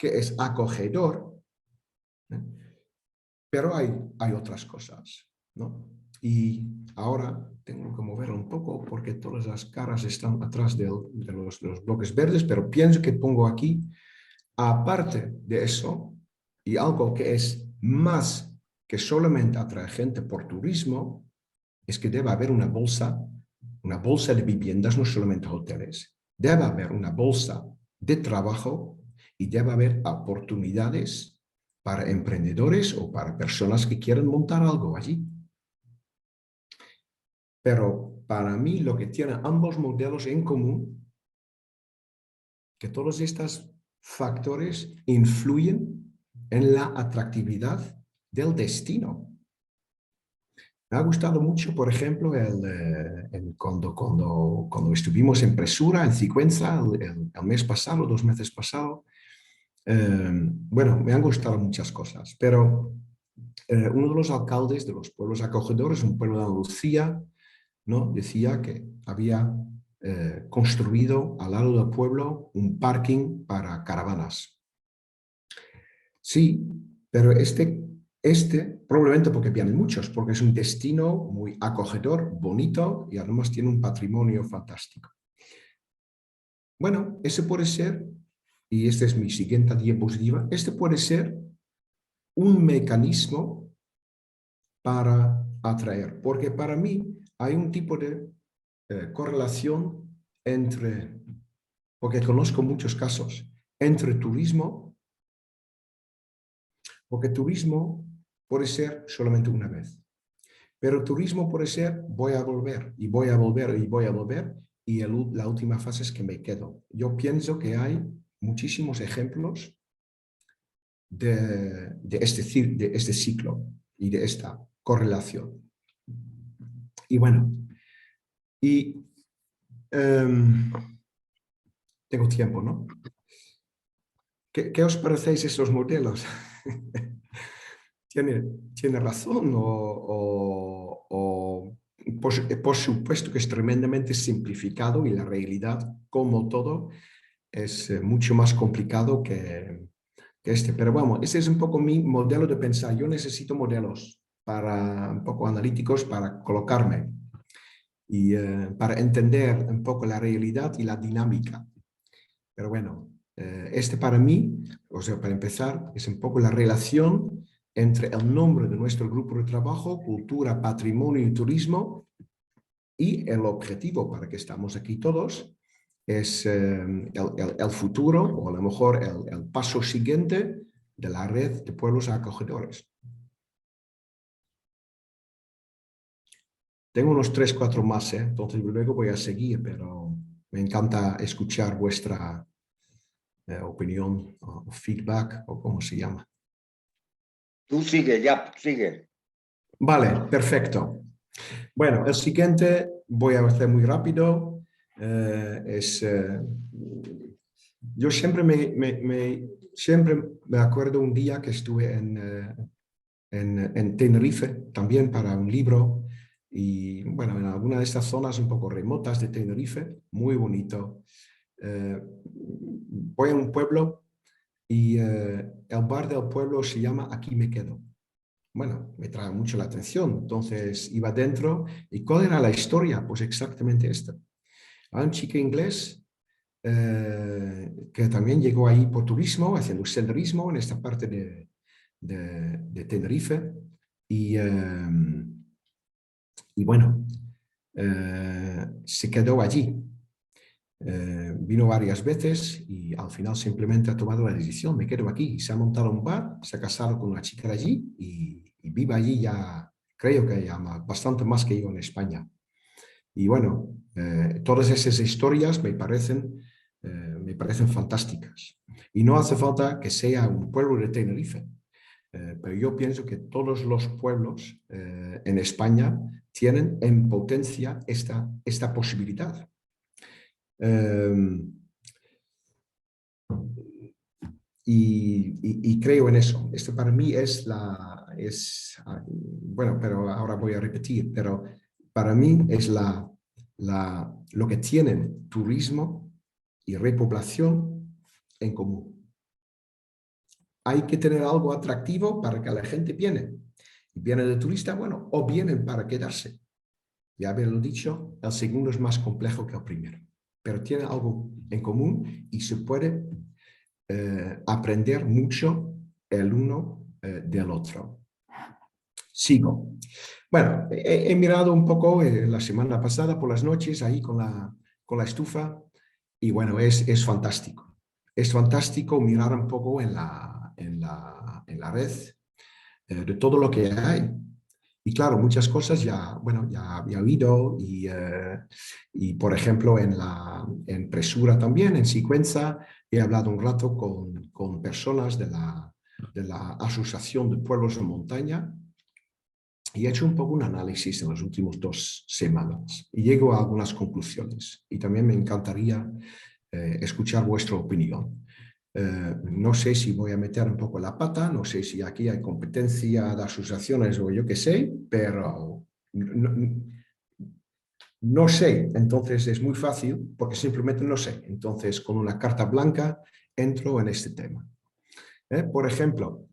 que es acogedor, ¿eh? Pero hay otras cosas, ¿no? Y ahora tengo que mover un poco porque todas las caras están atrás de los bloques verdes, pero pienso que pongo aquí, aparte de eso, y algo que es más que solamente atraer gente por turismo, es que debe haber una bolsa de viviendas, no solamente hoteles. Debe haber una bolsa de trabajo y debe haber oportunidades para emprendedores o para personas que quieren montar algo allí. Pero para mí lo que tienen ambos modelos en común, que todos estos factores influyen en la atractividad del destino. Me ha gustado mucho, por ejemplo, cuando estuvimos en Presura, en Sigüenza, el mes pasado, 2 meses pasados. Bueno, me han gustado muchas cosas, pero uno de los alcaldes de los pueblos acogedores, un pueblo de Andalucía, ¿no? Decía que había construido al lado del pueblo un parking para caravanas. Sí, pero probablemente porque vienen muchos, porque es un destino muy acogedor, bonito y además tiene un patrimonio fantástico. Bueno, ese puede ser, y esta es mi siguiente diapositiva, este puede ser un mecanismo para atraer, porque para mí hay un tipo de correlación entre, porque conozco muchos casos, entre turismo, porque turismo puede ser solamente una vez, pero turismo puede ser voy a volver y voy a volver y voy a volver y la última fase es que me quedo. Yo pienso que hay muchísimos ejemplos de este ciclo y de esta correlación. Y bueno, y tengo tiempo, ¿no? ¿Qué os parecéis esos modelos? ¿Tiene razón por supuesto que es tremendamente simplificado y la realidad, como todo, es mucho más complicado que este. Pero vamos, ese es un poco mi modelo de pensar. Yo necesito modelos un poco analíticos para colocarme y para entender un poco la realidad y la dinámica. Pero bueno, este para mí, o sea, para empezar, es un poco la relación entre el nombre de nuestro grupo de trabajo, cultura, patrimonio y turismo, y el objetivo para que estamos aquí todos, es el futuro, o a lo mejor el paso siguiente de la red de pueblos acogedores. Tengo unos 3, 4 más, entonces luego voy a seguir, pero me encanta escuchar vuestra opinión o feedback o como se llama. Tú sigue, ya, sigue. Vale, perfecto. Bueno, el siguiente voy a hacer muy rápido. Yo siempre me acuerdo un día que estuve en Tenerife, también para un libro, y bueno, en alguna de estas zonas un poco remotas de Tenerife, muy bonito. Voy a un pueblo y el bar del pueblo se llama Aquí me quedo. Bueno, me trae mucho la atención. Entonces iba dentro y ¿cuál era la historia? Pues exactamente esta. Hay un chico inglés que también llegó ahí por turismo, haciendo senderismo en esta parte de Tenerife. Y bueno, se quedó allí. Vino varias veces y al final simplemente ha tomado la decisión, me quedo aquí. Se ha montado un bar, se ha casado con una chica de allí y vive allí ya, creo que ya bastante más que yo en España. Y bueno, todas esas historias me parecen fantásticas. Y no hace falta que sea un pueblo de Tenerife, pero yo pienso que todos los pueblos en España tienen en potencia esta posibilidad. Y creo en eso. Esto para mí bueno, pero ahora voy a repetir, pero para mí es lo que tienen turismo y repoblación en común. hay que tener algo atractivo para que la gente viene. Y viene de turista, bueno, o vienen para quedarse. Ya haberlo dicho, el segundo es más complejo que el primero, pero tiene algo en común y se puede aprender mucho el uno del otro. Sigo. Bueno, he mirado un poco la semana pasada por las noches ahí con la estufa y bueno, es fantástico. Es fantástico mirar un poco en la red de todo lo que hay. Y claro, muchas cosas ya, bueno, ya había oído y por ejemplo en Presura también, en Sigüenza, he hablado un rato con personas de la Asociación de Pueblos de Montaña y he hecho un poco un análisis en las últimas 2 semanas y llego a algunas conclusiones y también me encantaría escuchar vuestra opinión. No sé si voy a meter un poco la pata, no sé si aquí hay competencia de asociaciones o yo qué sé, pero no sé, entonces es muy fácil porque simplemente no sé. Entonces con una carta blanca entro en este tema. Por ejemplo,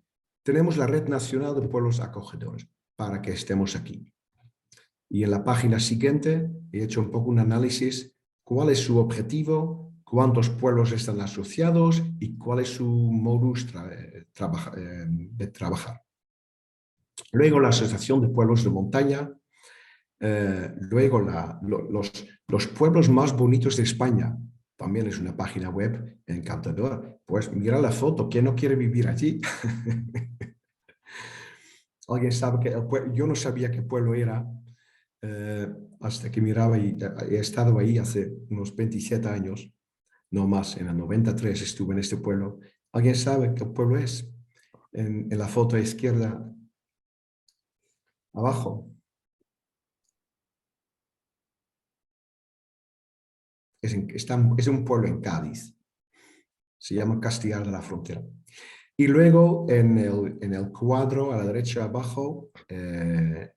tenemos la Red Nacional de Pueblos Acogedores para que estemos aquí. Y en la página siguiente he hecho un poco un análisis cuál es su objetivo, cuántos pueblos están asociados y cuál es su modus de trabajar. Luego la Asociación de Pueblos de Montaña, luego los pueblos más bonitos de España, también es una página web encantadora. Pues mira la foto, ¿quién no quiere vivir allí? Alguien sabe que yo no sabía qué pueblo era hasta que miraba y he estado ahí hace unos 27 años, no más, en el 93 estuve en este pueblo. ¿Alguien sabe qué pueblo es? En la foto izquierda, abajo. Es un pueblo en Cádiz. Se llama Castellar de la Frontera. Y luego en el cuadro a la derecha abajo he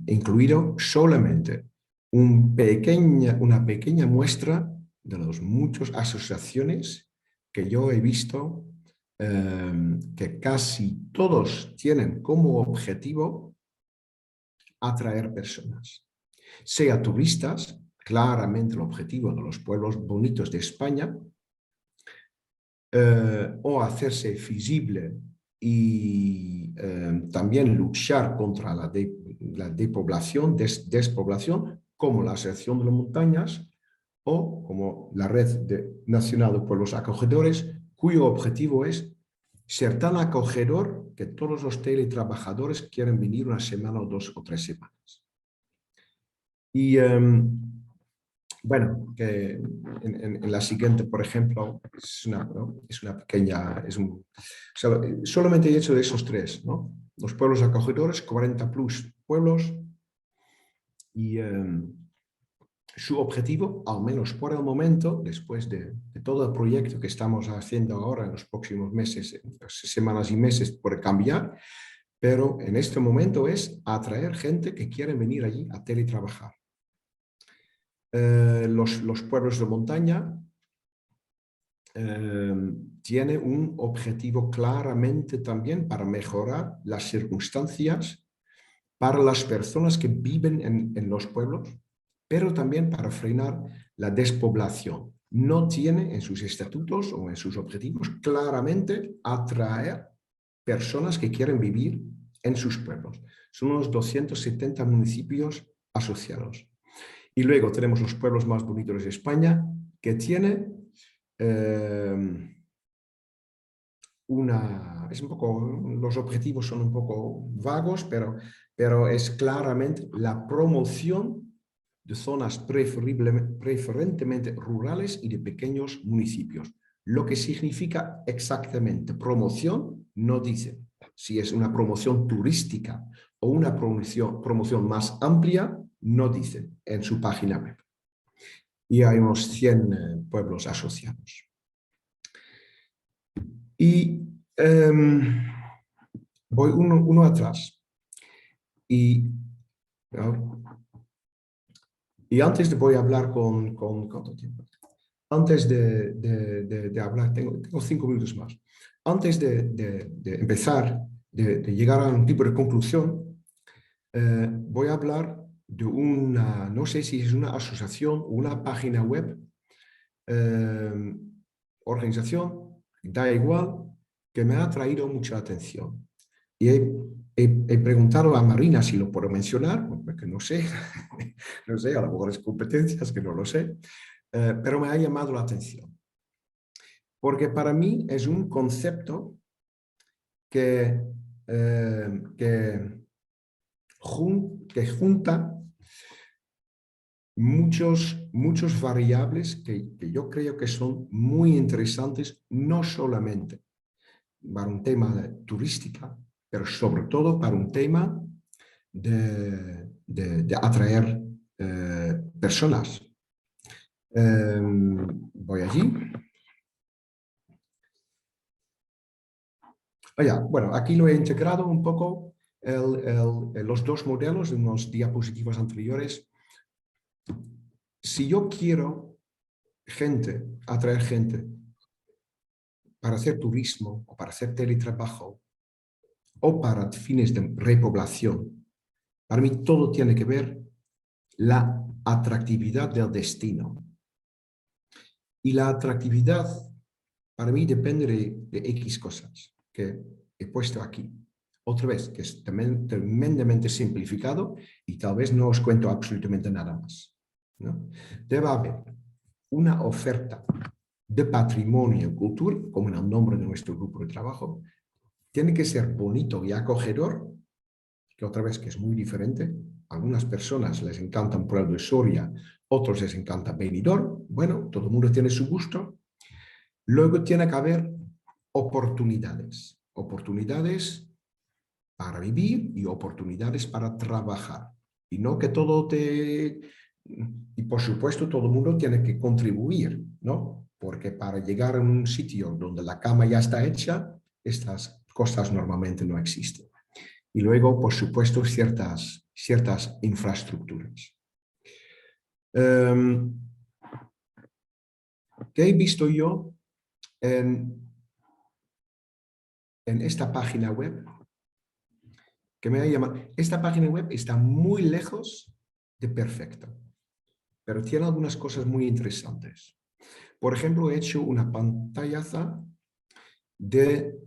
incluido solamente una pequeña muestra de las muchas asociaciones que yo he visto que casi todos tienen como objetivo atraer personas, sea turistas, claramente el objetivo de los pueblos bonitos de España, o hacerse visible y también luchar contra la despoblación, como la Asociación de las Montañas o como la Red Nacional de Pueblos Acogedores, cuyo objetivo es ser tan acogedor que todos los teletrabajadores quieren venir una semana o 2 o 3 semanas. Y bueno, que en la siguiente, por ejemplo, es una pequeña, solamente he hecho de esos 3, ¿no? Los pueblos acogedores, 40 plus pueblos, y su objetivo, al menos por el momento, después de todo el proyecto que estamos haciendo ahora en los próximos meses, semanas y meses, puede cambiar, pero en este momento es atraer gente que quiere venir allí a teletrabajar. Los pueblos de montaña tiene un objetivo claramente también para mejorar las circunstancias para las personas que viven en los pueblos, pero también para frenar la despoblación. No tiene en sus estatutos o en sus objetivos claramente atraer personas que quieren vivir en sus pueblos. Son unos 270 municipios asociados. Y luego tenemos los pueblos más bonitos de España, que tiene los objetivos son un poco vagos, pero es claramente la promoción de zonas preferentemente rurales y de pequeños municipios. Lo que significa exactamente promoción, no dice si es una promoción turística o una promoción más amplia, no dice en su página web. Y hay unos 100 pueblos asociados. Y voy uno atrás. Y antes de voy a hablar con ¿cuánto tiempo? Antes de hablar, tengo 5 minutos más. antes de empezar, de llegar a un tipo de conclusión, voy a hablar de una, no sé si es una asociación o una página web, organización, da igual, que me ha traído mucha atención. Y he preguntado a Marina si lo puedo mencionar, porque no sé, no sé, a lo mejor es competencias, que no lo sé, pero me ha llamado la atención. Porque para mí es un concepto que, que junta muchos variables que yo creo que son muy interesantes, no solamente para un tema de turística, pero sobre todo para un tema de atraer personas. Voy allí. Bueno, aquí lo he integrado un poco los dos modelos en los diapositivas anteriores. Si yo quiero atraer gente para hacer turismo o para hacer teletrabajo o para fines de repoblación, para mí todo tiene que ver la atractividad del destino. Y la atractividad para mí depende de X cosas que he puesto aquí. Otra vez, que es tremendamente simplificado y tal vez no os cuento absolutamente nada más, ¿no? Debe haber una oferta de patrimonio y cultura, como en el nombre de nuestro grupo de trabajo. Tiene que ser bonito y acogedor, que otra vez que es muy diferente. A algunas personas les encanta un pueblo de Soria, otros les encanta Benidorm. Bueno, todo el mundo tiene su gusto. Luego tiene que haber oportunidades. Oportunidades para vivir y oportunidades para trabajar. Y no que todo te... Y por supuesto todo el mundo tiene que contribuir, ¿no? Porque para llegar a un sitio donde la cama ya está hecha, estas cosas normalmente no existen. Y luego, por supuesto, ciertas infraestructuras. ¿Qué he visto yo en esta página web? Que me ha llamado. Esta página web está muy lejos de perfecto, pero tiene algunas cosas muy interesantes. Por ejemplo, he hecho una pantallaza de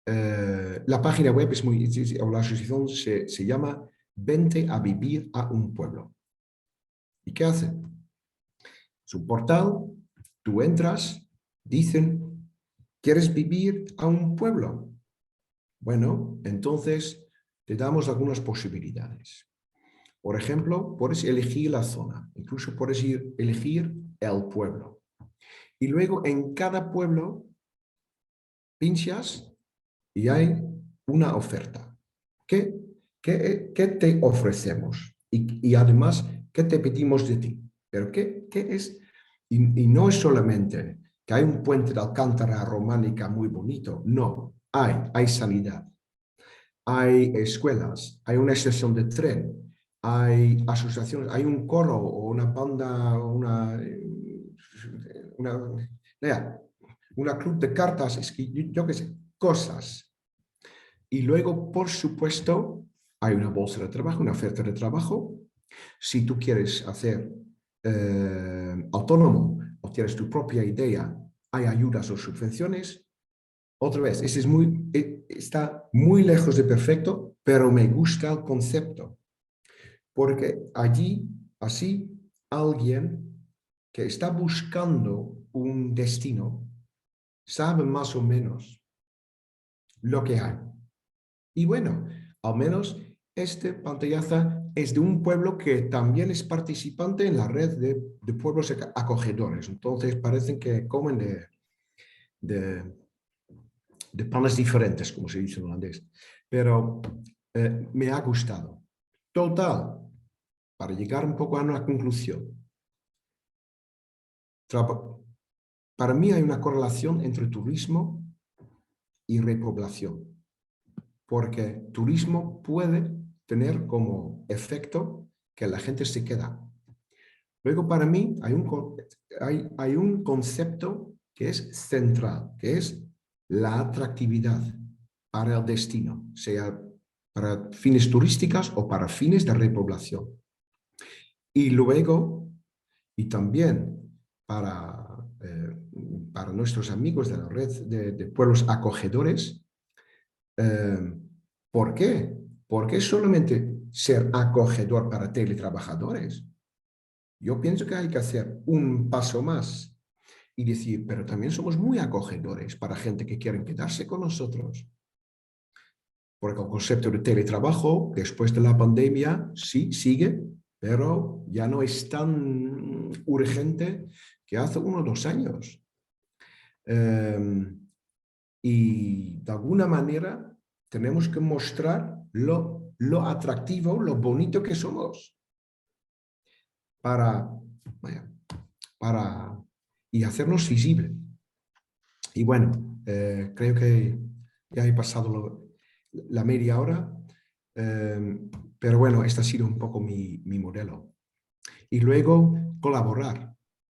la página web, o la asociación se llama Vente a vivir a un pueblo. ¿Y qué hace? Es un portal, tú entras, dicen, ¿quieres vivir a un pueblo? Bueno, entonces te damos algunas posibilidades. Por ejemplo, puedes elegir la zona, incluso puedes elegir el pueblo. Y luego en cada pueblo pinchas y hay una oferta. ¿Qué te ofrecemos? Y además, ¿qué te pedimos de ti? Pero ¿qué es? Y no es solamente que hay un puente de Alcántara románica muy bonito. No, hay sanidad, hay escuelas, hay una estación de tren, hay asociaciones, hay un coro o una banda, una club de cartas, es que yo qué sé, cosas. Y luego, por supuesto, hay una bolsa de trabajo, una oferta de trabajo. Si tú quieres hacer autónomo o tienes tu propia idea, hay ayudas o subvenciones. Otra vez, está muy lejos de perfecto, pero me gusta el concepto. Porque allí, así, alguien que está buscando un destino sabe más o menos lo que hay. Y bueno, al menos este pantallaza es de un pueblo que también es participante en la red de pueblos acogedores. Entonces parecen que comen de panes diferentes, como se dice en holandés. Pero me ha gustado. Total, para llegar un poco a una conclusión. Para mí hay una correlación entre turismo y repoblación. Porque turismo puede tener como efecto que la gente se queda. Luego, para mí, hay un concepto que es central, que es la atractividad para el destino, sea para fines turísticos o para fines de repoblación. Y luego, y también para nuestros amigos de la red de pueblos acogedores, ¿por qué? ¿Por qué solamente ser acogedor para teletrabajadores? Yo pienso que hay que hacer un paso más y decir, pero también somos muy acogedores para gente que quieren quedarse con nosotros. Porque el concepto de teletrabajo, después de la pandemia, sí, sigue, pero ya no es tan urgente que hace 1 o 2 años. Y de alguna manera tenemos que mostrar lo atractivo, lo bonito que somos para y hacernos visibles. Y bueno, creo que ya he pasado la media hora, pero bueno, este ha sido un poco mi modelo. Y luego colaborar,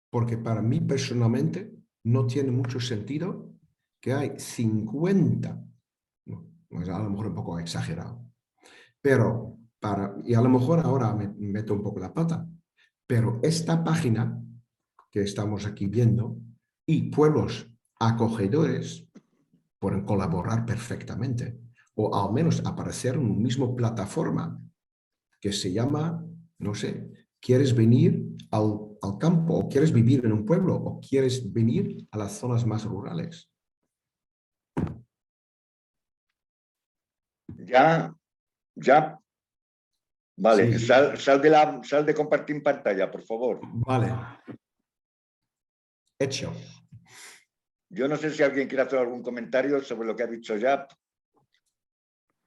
porque para mí personalmente no tiene mucho sentido que hay 50, pues a lo mejor un poco exagerado, pero y a lo mejor ahora me meto un poco la pata, pero esta página que estamos aquí viendo y pueblos acogedores pueden colaborar perfectamente o al menos aparecer en una misma plataforma que se llama, no sé, ¿quieres venir al campo o quieres vivir en un pueblo o quieres venir a las zonas más rurales? Ya, ya. Vale, Sí, sal de compartir pantalla, por favor. vale. Hecho. Yo no sé si alguien quiere hacer algún comentario sobre lo que ha dicho Jap.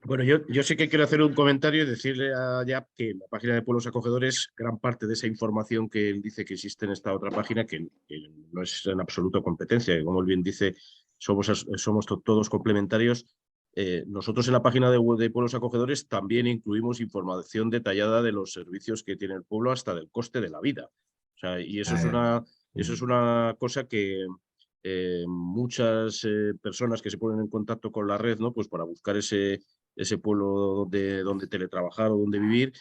Bueno, yo sí que quiero hacer un comentario y decirle a Jap que en la página de Pueblos Acogedores, gran parte de esa información que él dice que existe en esta otra página, que no es en absoluto competencia, que como él bien dice, somos todos complementarios. Nosotros en la página de Pueblos Acogedores también incluimos información detallada de los servicios que tiene el pueblo hasta del coste de la vida. O sea, y eso es una cosa que muchas personas que se ponen en contacto con la red, ¿no? Pues para buscar ese pueblo donde teletrabajar o donde vivir,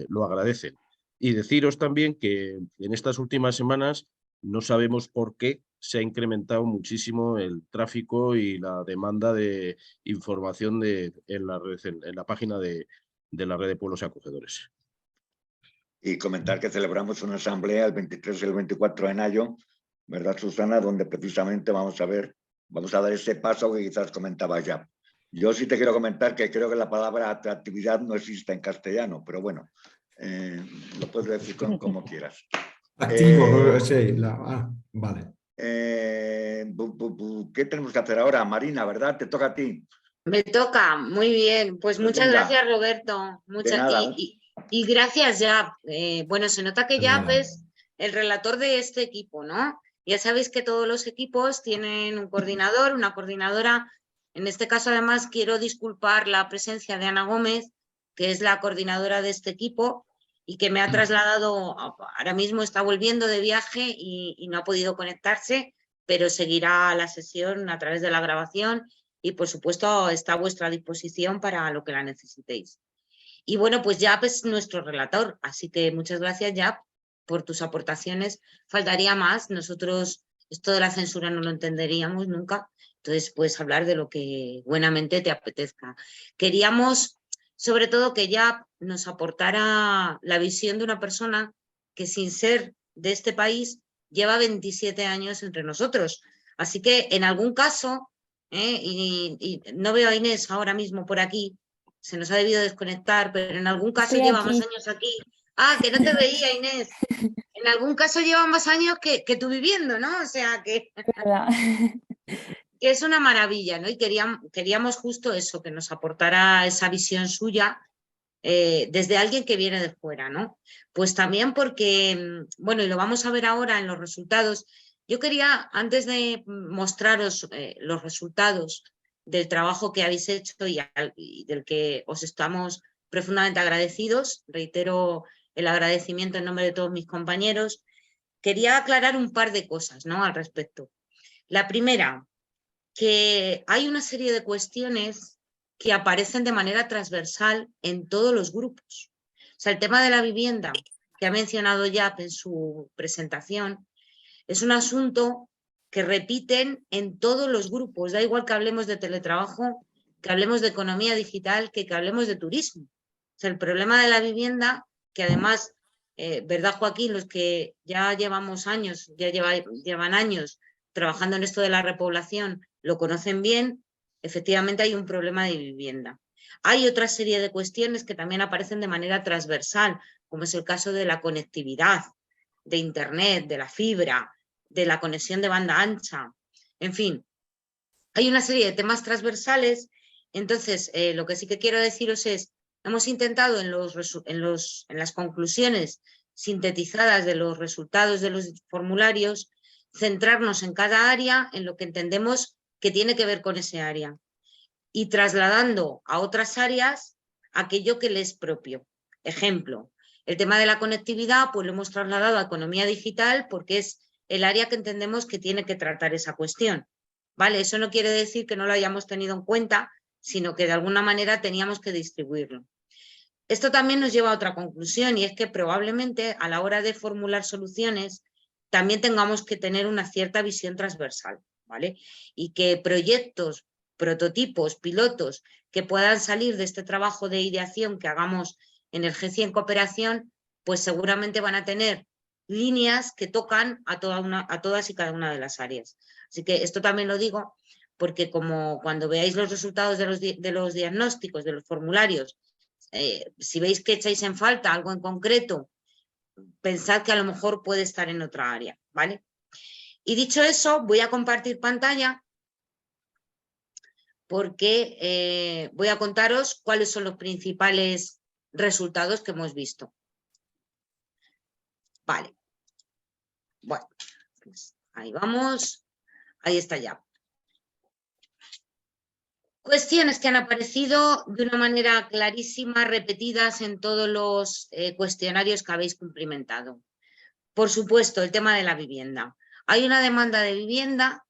lo agradecen. Y deciros también que en estas últimas semanas no sabemos por qué se ha incrementado muchísimo el tráfico y la demanda de información en la página de la red de pueblos acogedores. Y comentar que celebramos una asamblea el 23 y el 24 de mayo, ¿verdad, Susana? Donde precisamente vamos a dar ese paso que quizás comentaba Jap. Yo sí te quiero comentar que creo que la palabra atractividad no existe en castellano, pero bueno, lo puedes decir como quieras. Activo, sí, vale. ¿Qué tenemos que hacer ahora? Marina, ¿verdad? Te toca a ti. Me toca, muy bien. Pues muchas venga. gracias, Roberto. De nada. Y gracias, Jap. Bueno, se nota que Jap Nada. es el relator de este equipo, ¿no? Ya sabéis que todos los equipos tienen un coordinador, una coordinadora. En este caso, además, quiero disculpar la presencia de Ana Gómez, que es la coordinadora de este equipo y que me ha trasladado, ahora mismo está volviendo de viaje y no ha podido conectarse, pero seguirá la sesión a través de la grabación y, por supuesto, está a vuestra disposición para lo que la necesitéis. Y bueno, pues Jap es nuestro relator, así que muchas gracias, Jap, por tus aportaciones. Faltaría más, nosotros esto de la censura no lo entenderíamos nunca, entonces puedes hablar de lo que buenamente te apetezca. Queríamos, sobre todo, que Jap nos aportara la visión de una persona que, sin ser de este país, lleva 27 años entre nosotros. Así que en algún caso, y no veo a Inés ahora mismo por aquí, se nos ha debido desconectar, pero en algún caso Estoy lleva aquí. más años aquí. Ah, que no te veía, Inés. En algún caso lleva más años que tú viviendo, ¿no? O sea, que es una maravilla, ¿no? Y queríamos justo eso, que nos aportara esa visión suya desde alguien que viene de fuera, ¿no? Pues también porque, bueno, y lo vamos a ver ahora en los resultados, yo quería, antes de mostraros los resultados del trabajo que habéis hecho y del que os estamos profundamente agradecidos, reitero el agradecimiento en nombre de todos mis compañeros, quería aclarar un par de cosas, ¿no? Al respecto. La primera, que hay una serie de cuestiones que aparecen de manera transversal en todos los grupos. O sea, el tema de la vivienda, que ha mencionado Jaap en su presentación, es un asunto que repiten en todos los grupos. Da igual que hablemos de teletrabajo, que hablemos de economía digital, que hablemos de turismo. O sea, el problema de la vivienda, que además, ¿verdad, Joaquín? Los que ya llevamos años, llevan años trabajando en esto de la repoblación, lo conocen bien, efectivamente hay un problema de vivienda. Hay otra serie de cuestiones que también aparecen de manera transversal, como es el caso de la conectividad, de Internet, de la fibra, de la conexión de banda ancha, en fin. Hay una serie de temas transversales, entonces lo que sí que quiero deciros es, hemos intentado en las conclusiones sintetizadas de los resultados de los formularios, centrarnos en cada área, en lo que entendemos que tiene que ver con ese área, y trasladando a otras áreas aquello que les es propio. Ejemplo, el tema de la conectividad, pues lo hemos trasladado a economía digital porque es el área que entendemos que tiene que tratar esa cuestión. ¿Vale? Eso no quiere decir que no lo hayamos tenido en cuenta, sino que de alguna manera teníamos que distribuirlo. Esto también nos lleva a otra conclusión, y es que probablemente a la hora de formular soluciones también tengamos que tener una cierta visión transversal, ¿vale? Y que proyectos, prototipos, pilotos que puedan salir de este trabajo de ideación que hagamos en el G100 en cooperación, pues seguramente van a tener líneas que tocan a todas y cada una de las áreas. Así que esto también lo digo porque como cuando veáis los resultados de los diagnósticos, de los formularios, si veis que echáis en falta algo en concreto, pensad que a lo mejor puede estar en otra área, ¿vale? Y dicho eso, voy a compartir pantalla porque voy a contaros cuáles son los principales resultados que hemos visto. Vale. Bueno, pues ahí vamos. Ahí está ya. Cuestiones que han aparecido de una manera clarísima, repetidas en todos los cuestionarios que habéis cumplimentado. Por supuesto, el tema de la vivienda. Hay una demanda de vivienda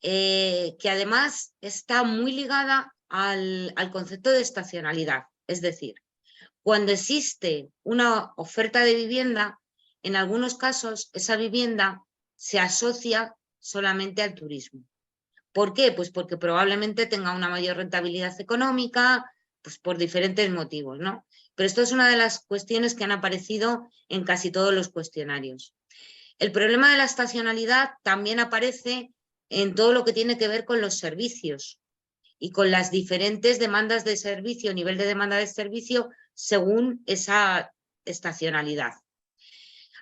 que además está muy ligada al concepto de estacionalidad. Es decir, cuando existe una oferta de vivienda, en algunos casos esa vivienda se asocia solamente al turismo. ¿Por qué? Pues porque probablemente tenga una mayor rentabilidad económica, pues por diferentes motivos, ¿no? Pero esto es una de las cuestiones que han aparecido en casi todos los cuestionarios. El problema de la estacionalidad también aparece en todo lo que tiene que ver con los servicios y con las diferentes demandas de servicio, nivel de demanda de servicio según esa estacionalidad.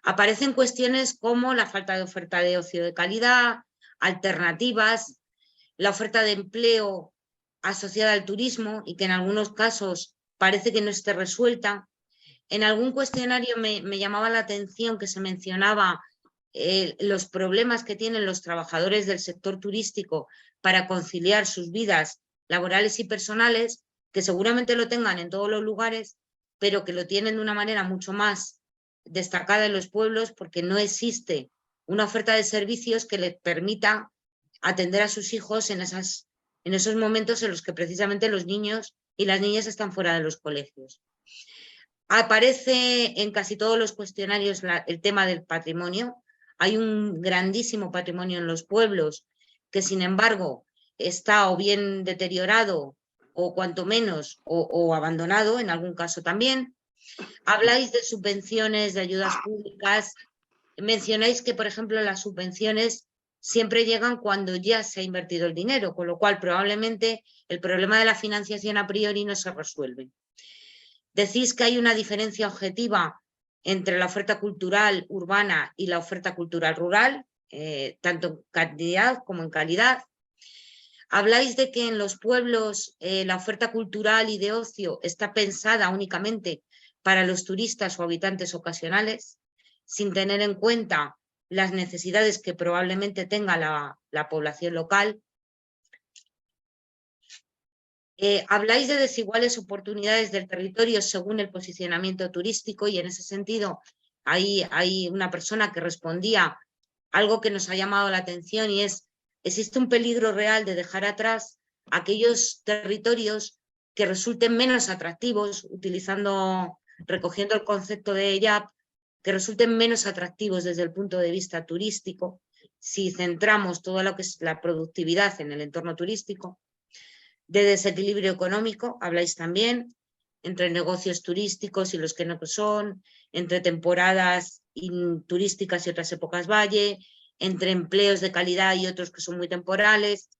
Aparecen cuestiones como la falta de oferta de ocio de calidad, alternativas, la oferta de empleo asociada al turismo y que en algunos casos parece que no esté resuelta. En algún cuestionario me llamaba la atención que se mencionaba los problemas que tienen los trabajadores del sector turístico para conciliar sus vidas laborales y personales, que seguramente lo tengan en todos los lugares, pero que lo tienen de una manera mucho más destacada en los pueblos porque no existe una oferta de servicios que les permita atender a sus hijos en esos momentos en los que precisamente los niños y las niñas están fuera de los colegios. Aparece en casi todos los cuestionarios el tema del patrimonio. Hay un grandísimo patrimonio en los pueblos que, sin embargo, está o bien deteriorado o cuanto menos o abandonado, en algún caso también. Habláis de subvenciones, de ayudas públicas. Mencionáis que, por ejemplo, las subvenciones siempre llegan cuando ya se ha invertido el dinero, con lo cual probablemente el problema de la financiación a priori no se resuelve. Decís que hay una diferencia objetiva entre la oferta cultural urbana y la oferta cultural rural, tanto en cantidad como en calidad. Habláis de que en los pueblos la oferta cultural y de ocio está pensada únicamente para los turistas o habitantes ocasionales, sin tener en cuenta las necesidades que probablemente tenga la población local. Habláis de desiguales oportunidades del territorio según el posicionamiento turístico y en ese sentido hay una persona que respondía algo que nos ha llamado la atención y es existe un peligro real de dejar atrás aquellos territorios que resulten menos atractivos, recogiendo el concepto de YAP, que resulten menos atractivos desde el punto de vista turístico, si centramos todo lo que es la productividad en el entorno turístico. De desequilibrio económico, habláis también, entre negocios turísticos y los que no son, entre temporadas turísticas y otras épocas valle, entre empleos de calidad y otros que son muy temporales.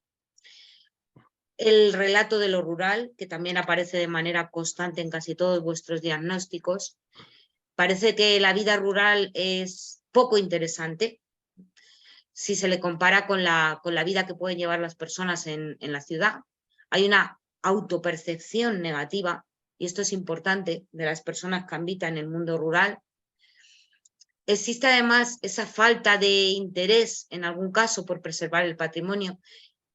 El relato de lo rural, que también aparece de manera constante en casi todos vuestros diagnósticos. Parece que la vida rural es poco interesante si se le compara con la vida que pueden llevar las personas en la ciudad. Hay una autopercepción negativa, y esto es importante, de las personas que habitan en el mundo rural. Existe además esa falta de interés, en algún caso, por preservar el patrimonio,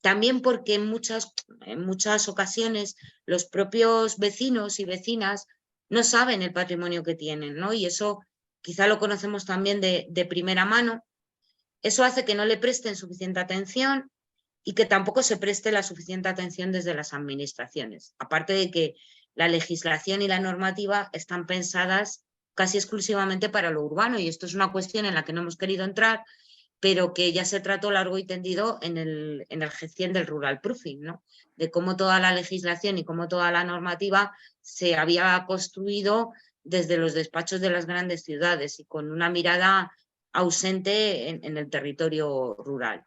también porque en muchas ocasiones los propios vecinos y vecinas no saben el patrimonio que tienen, ¿no? Y eso quizá lo conocemos también de primera mano. Eso hace que no le presten suficiente atención y que tampoco se preste la suficiente atención desde las administraciones. Aparte de que la legislación y la normativa están pensadas casi exclusivamente para lo urbano, y esto es una cuestión en la que no hemos querido entrar, pero que ya se trató largo y tendido en el G100 del Rural Proofing, ¿no? De cómo toda la legislación y cómo toda la normativa se había construido desde los despachos de las grandes ciudades y con una mirada ausente en el territorio rural.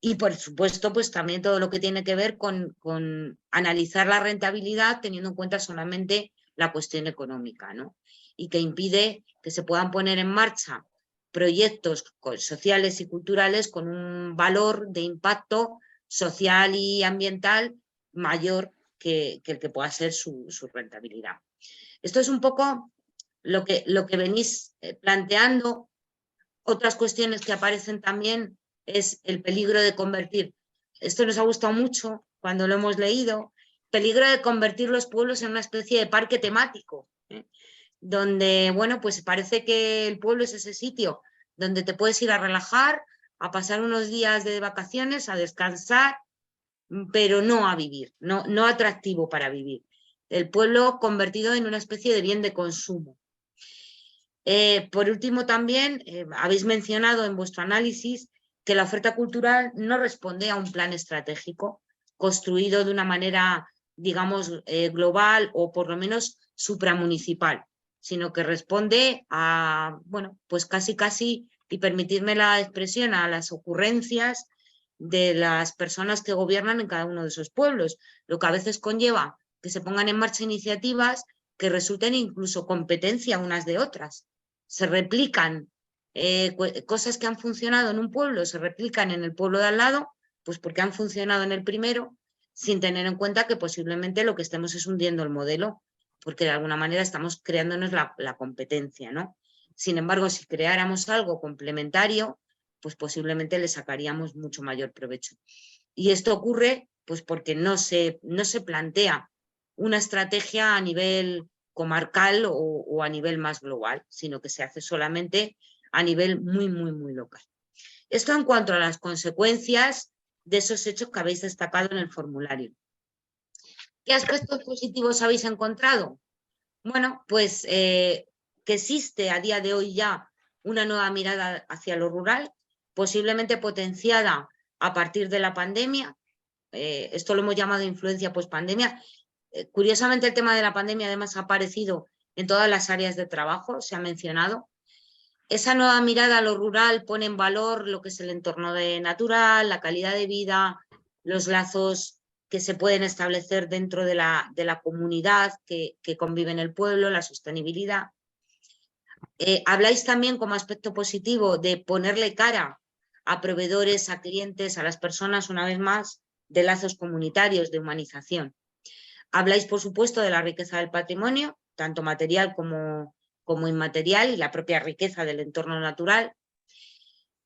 Y por supuesto, pues también todo lo que tiene que ver con analizar la rentabilidad teniendo en cuenta solamente la cuestión económica, ¿no? Y que impide que se puedan poner en marcha proyectos sociales y culturales con un valor de impacto social y ambiental mayor que el que pueda ser su rentabilidad. Esto es un poco lo que venís planteando. Otras cuestiones que aparecen también es el peligro de convertir. Esto nos ha gustado mucho cuando lo hemos leído. Peligro de convertir los pueblos en una especie de parque temático, donde, bueno, pues parece que el pueblo es ese sitio donde te puedes ir a relajar, a pasar unos días de vacaciones, a descansar, pero no a vivir, no atractivo para vivir. El pueblo convertido en una especie de bien de consumo. Por último, también habéis mencionado en vuestro análisis que la oferta cultural no responde a un plan estratégico construido de una manera, digamos, global o por lo menos supramunicipal, sino que responde a, bueno, pues casi, y permitidme la expresión, a las ocurrencias de las personas que gobiernan en cada uno de esos pueblos, lo que a veces conlleva que se pongan en marcha iniciativas que resulten incluso competencia unas de otras. Se replican cosas que han funcionado en un pueblo, se replican en el pueblo de al lado, pues porque han funcionado en el primero, sin tener en cuenta que posiblemente lo que estemos es hundiendo el modelo, porque de alguna manera estamos creándonos la competencia, ¿no? Sin embargo, si creáramos algo complementario, pues posiblemente le sacaríamos mucho mayor provecho. Y esto ocurre pues porque no se plantea una estrategia a nivel comarcal o a nivel más global, sino que se hace solamente a nivel muy local. Esto en cuanto a las consecuencias de esos hechos que habéis destacado en el formulario. ¿Qué aspectos positivos habéis encontrado? Bueno, pues que existe a día de hoy ya una nueva mirada hacia lo rural, posiblemente potenciada a partir de la pandemia. Esto lo hemos llamado influencia post-pandemia. Curiosamente, el tema de la pandemia además ha aparecido en todas las áreas de trabajo, se ha mencionado. Esa nueva mirada a lo rural pone en valor lo que es el entorno natural, la calidad de vida, los lazos que se pueden establecer dentro de la comunidad que convive en el pueblo, la sostenibilidad. Habláis también como aspecto positivo de ponerle cara a proveedores, a clientes, a las personas, una vez más, de lazos comunitarios, de humanización. Habláis, por supuesto, de la riqueza del patrimonio, tanto material como inmaterial, y la propia riqueza del entorno natural.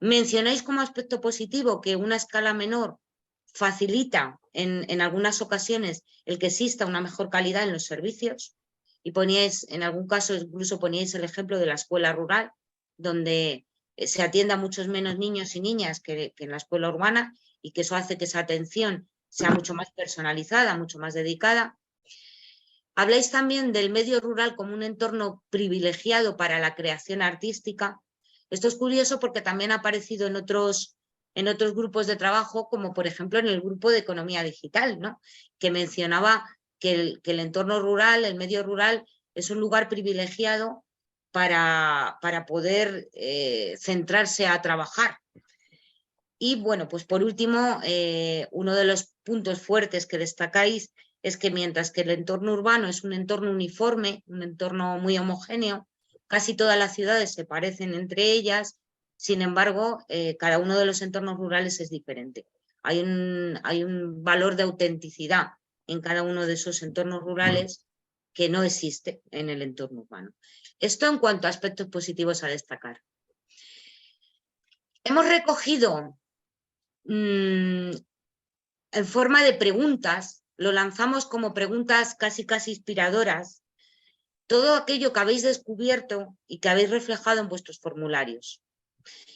Mencionáis como aspecto positivo que una escala menor facilita en algunas ocasiones el que exista una mejor calidad en los servicios, y poníais, en algún caso incluso poníais el ejemplo de la escuela rural, donde se atiende a muchos menos niños y niñas que en la escuela urbana, y que eso hace que esa atención sea mucho más personalizada, mucho más dedicada. Habláis también del medio rural como un entorno privilegiado para la creación artística. Esto es curioso porque también ha aparecido en otros grupos de trabajo, como por ejemplo en el grupo de economía digital, ¿no? Que mencionaba que el entorno rural, el medio rural, es un lugar privilegiado para poder centrarse a trabajar. Y bueno, pues por último, uno de los puntos fuertes que destacáis es que mientras que el entorno urbano es un entorno uniforme, un entorno muy homogéneo, casi todas las ciudades se parecen entre ellas, sin embargo, cada uno de los entornos rurales es diferente. Hay un valor de autenticidad en cada uno de esos entornos rurales que no existe en el entorno urbano. Esto en cuanto a aspectos positivos a destacar. Hemos recogido en forma de preguntas, lo lanzamos como preguntas casi inspiradoras, todo aquello que habéis descubierto y que habéis reflejado en vuestros formularios.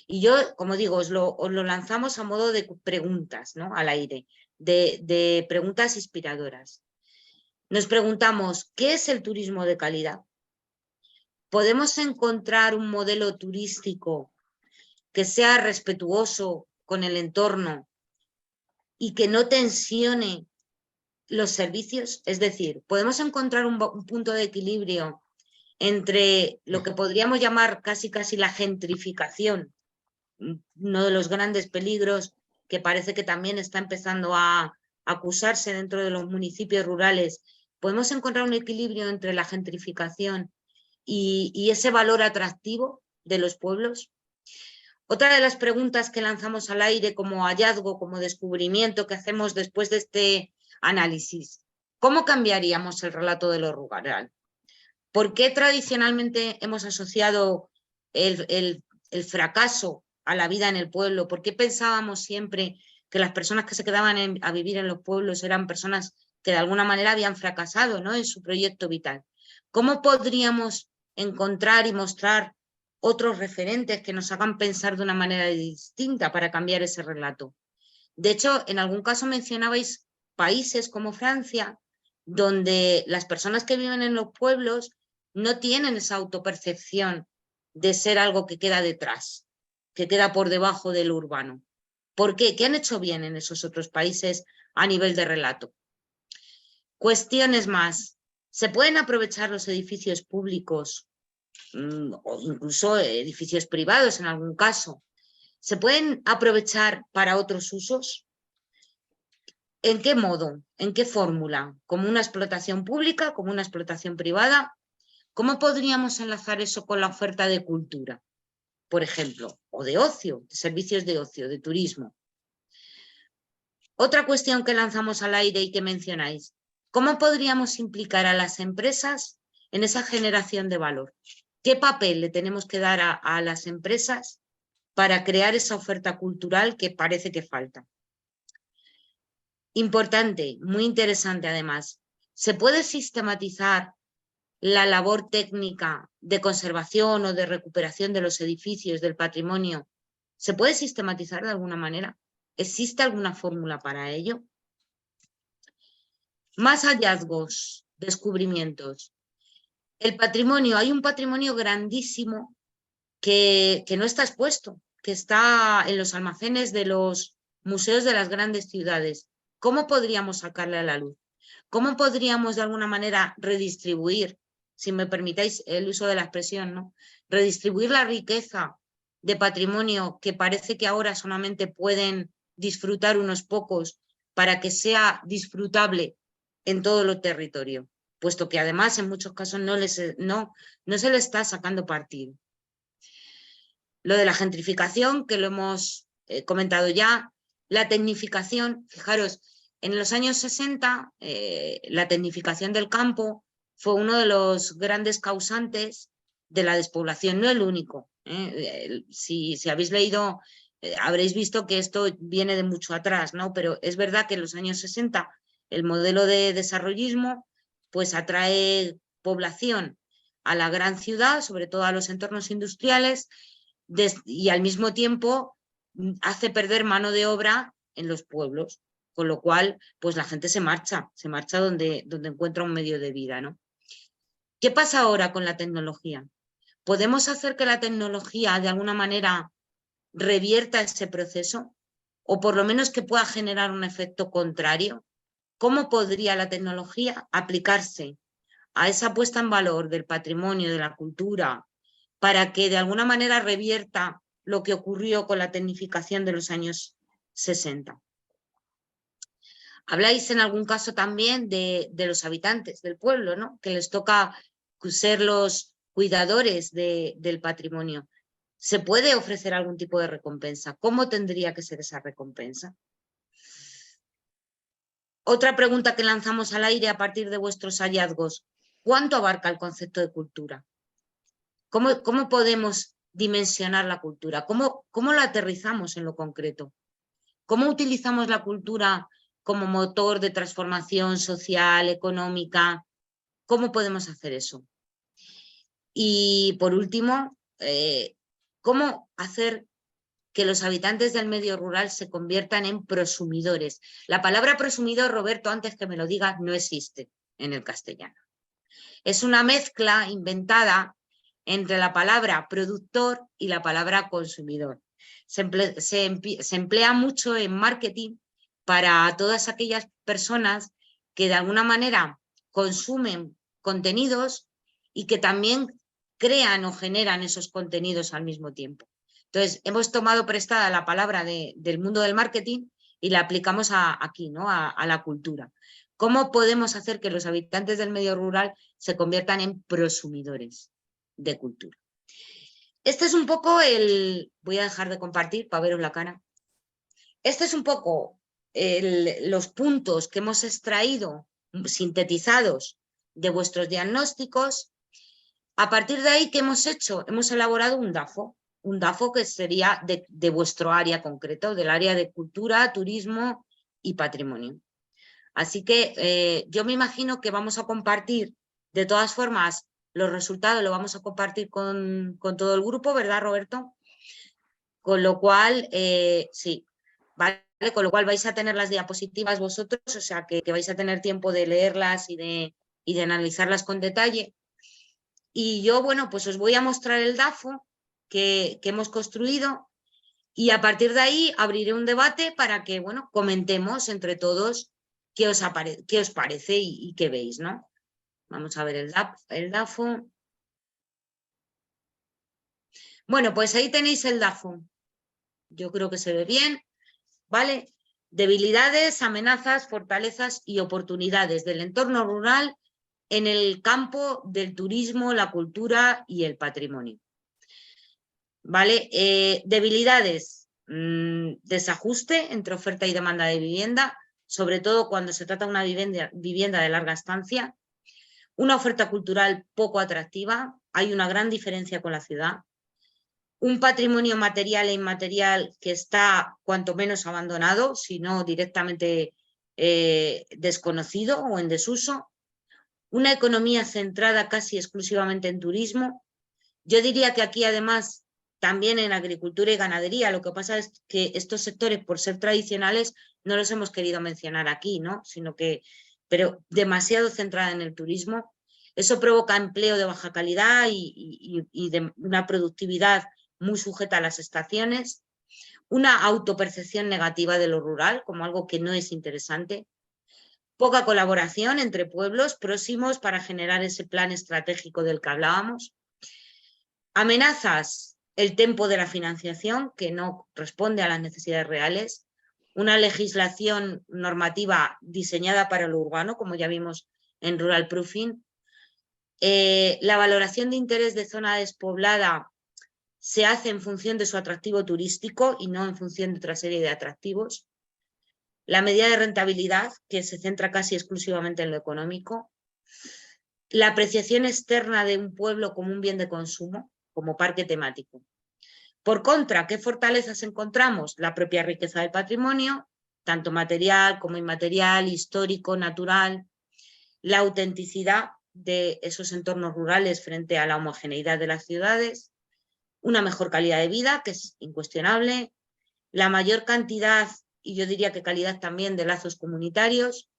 Y yo, como digo, os lo lanzamos a modo de preguntas, ¿no? Al aire, de preguntas inspiradoras. Nos preguntamos, ¿qué es el turismo de calidad? ¿Podemos encontrar un modelo turístico que sea respetuoso con el entorno y que no tensione los servicios? Es decir, ¿podemos encontrar un punto de equilibrio entre lo que podríamos llamar casi la gentrificación, uno de los grandes peligros que parece que también está empezando a acusarse dentro de los municipios rurales? ¿Podemos encontrar un equilibrio entre la gentrificación y ese valor atractivo de los pueblos? Otra de las preguntas que lanzamos al aire como hallazgo, como descubrimiento que hacemos después de este análisis: ¿cómo cambiaríamos el relato de lo rural? ¿Por qué tradicionalmente hemos asociado el fracaso a la vida en el pueblo? ¿Por qué pensábamos siempre que las personas que se quedaban a vivir en los pueblos eran personas que de alguna manera habían fracasado, ¿no?, en su proyecto vital? ¿Cómo podríamos encontrar y mostrar otros referentes que nos hagan pensar de una manera distinta para cambiar ese relato? De hecho, en algún caso mencionabais países como Francia, donde las personas que viven en los pueblos no tienen esa autopercepción de ser algo que queda detrás, que queda por debajo del urbano. ¿Por qué? ¿Qué han hecho bien en esos otros países a nivel de relato? Cuestiones más. ¿Se pueden aprovechar los edificios públicos o incluso edificios privados en algún caso? ¿Se pueden aprovechar para otros usos? ¿En qué modo? ¿En qué fórmula? ¿Como una explotación pública? ¿Como una explotación privada? ¿Cómo podríamos enlazar eso con la oferta de cultura, por ejemplo, o de ocio, de servicios de ocio, de turismo? Otra cuestión que lanzamos al aire y que mencionáis: ¿cómo podríamos implicar a las empresas en esa generación de valor? ¿Qué papel le tenemos que dar a las empresas para crear esa oferta cultural que parece que falta? Importante, muy interesante además, ¿se puede sistematizar la labor técnica de conservación o de recuperación de los edificios, del patrimonio? ¿Se puede sistematizar de alguna manera? ¿Existe alguna fórmula para ello? Más hallazgos, descubrimientos. El patrimonio, hay un patrimonio grandísimo que no está expuesto, que está en los almacenes de los museos de las grandes ciudades. ¿Cómo podríamos sacarle a la luz? ¿Cómo podríamos de alguna manera redistribuir, si me permitáis el uso de la expresión, ¿no?, redistribuir la riqueza de patrimonio que parece que ahora solamente pueden disfrutar unos pocos, para que sea disfrutable en todo el territorio, puesto que además en muchos casos no se le está sacando partido? Lo de la gentrificación, que lo hemos comentado ya. La tecnificación, fijaros, en los años 60 la tecnificación del campo fue uno de los grandes causantes de la despoblación, no el único. Si habéis leído, habréis visto que esto viene de mucho atrás, ¿no? Pero es verdad que en los años 60 el modelo de desarrollismo pues atrae población a la gran ciudad, sobre todo a los entornos industriales, y al mismo tiempo hace perder mano de obra en los pueblos, con lo cual pues la gente se marcha donde encuentra un medio de vida, ¿no? ¿Qué pasa ahora con la tecnología? ¿Podemos hacer que la tecnología de alguna manera revierta ese proceso? O por lo menos que pueda generar un efecto contrario. ¿Cómo podría la tecnología aplicarse a esa puesta en valor del patrimonio, de la cultura, para que de alguna manera revierta lo que ocurrió con la tecnificación de los años 60? Habláis en algún caso también de los habitantes del pueblo, ¿no? Que les toca ser los cuidadores del patrimonio. ¿Se puede ofrecer algún tipo de recompensa? ¿Cómo tendría que ser esa recompensa? Otra pregunta que lanzamos al aire a partir de vuestros hallazgos: ¿cuánto abarca el concepto de cultura? ¿Cómo podemos dimensionar la cultura? ¿Cómo la aterrizamos en lo concreto? ¿Cómo utilizamos la cultura como motor de transformación social, económica? ¿Cómo podemos hacer eso? Y por último, ¿cómo hacer que los habitantes del medio rural se conviertan en prosumidores? La palabra prosumidor, Roberto, antes que me lo digas, no existe en el castellano. Es una mezcla inventada entre la palabra productor y la palabra consumidor. Se emplea mucho en marketing para todas aquellas personas que de alguna manera consumen contenidos y que también crean o generan esos contenidos al mismo tiempo. Entonces, hemos tomado prestada la palabra del mundo del marketing y la aplicamos aquí, ¿no? a la cultura. ¿Cómo podemos hacer que los habitantes del medio rural se conviertan en prosumidores de cultura? Este es un poco voy a dejar de compartir para veros la cara. Este es un poco los puntos que hemos extraído, sintetizados de vuestros diagnósticos. A partir de ahí, ¿qué hemos hecho? Hemos elaborado un DAFO que sería de vuestro área concreto, del área de cultura, turismo y patrimonio. Así que yo me imagino que vamos a compartir, de todas formas, los resultados los vamos a compartir con todo el grupo, ¿verdad, Roberto? Con lo cual, sí, ¿vale? Con lo cual vais a tener las diapositivas vosotros, o sea que vais a tener tiempo de leerlas y de analizarlas con detalle. Y yo, bueno, pues os voy a mostrar el DAFO que hemos construido y a partir de ahí abriré un debate para que, bueno, comentemos entre todos qué os parece y qué veis, ¿no? Vamos a ver el DAFO. Bueno, pues ahí tenéis el DAFO. Yo creo que se ve bien, ¿vale? Debilidades, amenazas, fortalezas y oportunidades del entorno rural en el campo del turismo, la cultura y el patrimonio. ¿Vale? Debilidades, desajuste entre oferta y demanda de vivienda, sobre todo cuando se trata de una vivienda de larga estancia. Una oferta cultural poco atractiva, hay una gran diferencia con la ciudad. Un patrimonio material e inmaterial que está cuanto menos abandonado, sino directamente desconocido o en desuso. Una economía centrada casi exclusivamente en turismo. Yo diría que aquí además también en agricultura y ganadería, lo que pasa es que estos sectores, por ser tradicionales, no los hemos querido mencionar aquí, ¿no? Pero demasiado centrada en el turismo. Eso provoca empleo de baja calidad y de una productividad muy sujeta a las estaciones. Una autopercepción negativa de lo rural como algo que no es interesante. Poca colaboración entre pueblos próximos para generar ese plan estratégico del que hablábamos. Amenazas, el tempo de la financiación, que no responde a las necesidades reales. Una legislación normativa diseñada para lo urbano, como ya vimos en Rural Proofing. La valoración de interés de zona despoblada se hace en función de su atractivo turístico y no en función de otra serie de atractivos. La medida de rentabilidad, que se centra casi exclusivamente en lo económico. La apreciación externa de un pueblo como un bien de consumo, como parque temático. Por contra, ¿qué fortalezas encontramos? La propia riqueza del patrimonio, tanto material como inmaterial, histórico, natural. La autenticidad de esos entornos rurales frente a la homogeneidad de las ciudades. una mejor calidad de vida, que es incuestionable, la mayor cantidad, y yo diría que calidad también, de lazos comunitarios,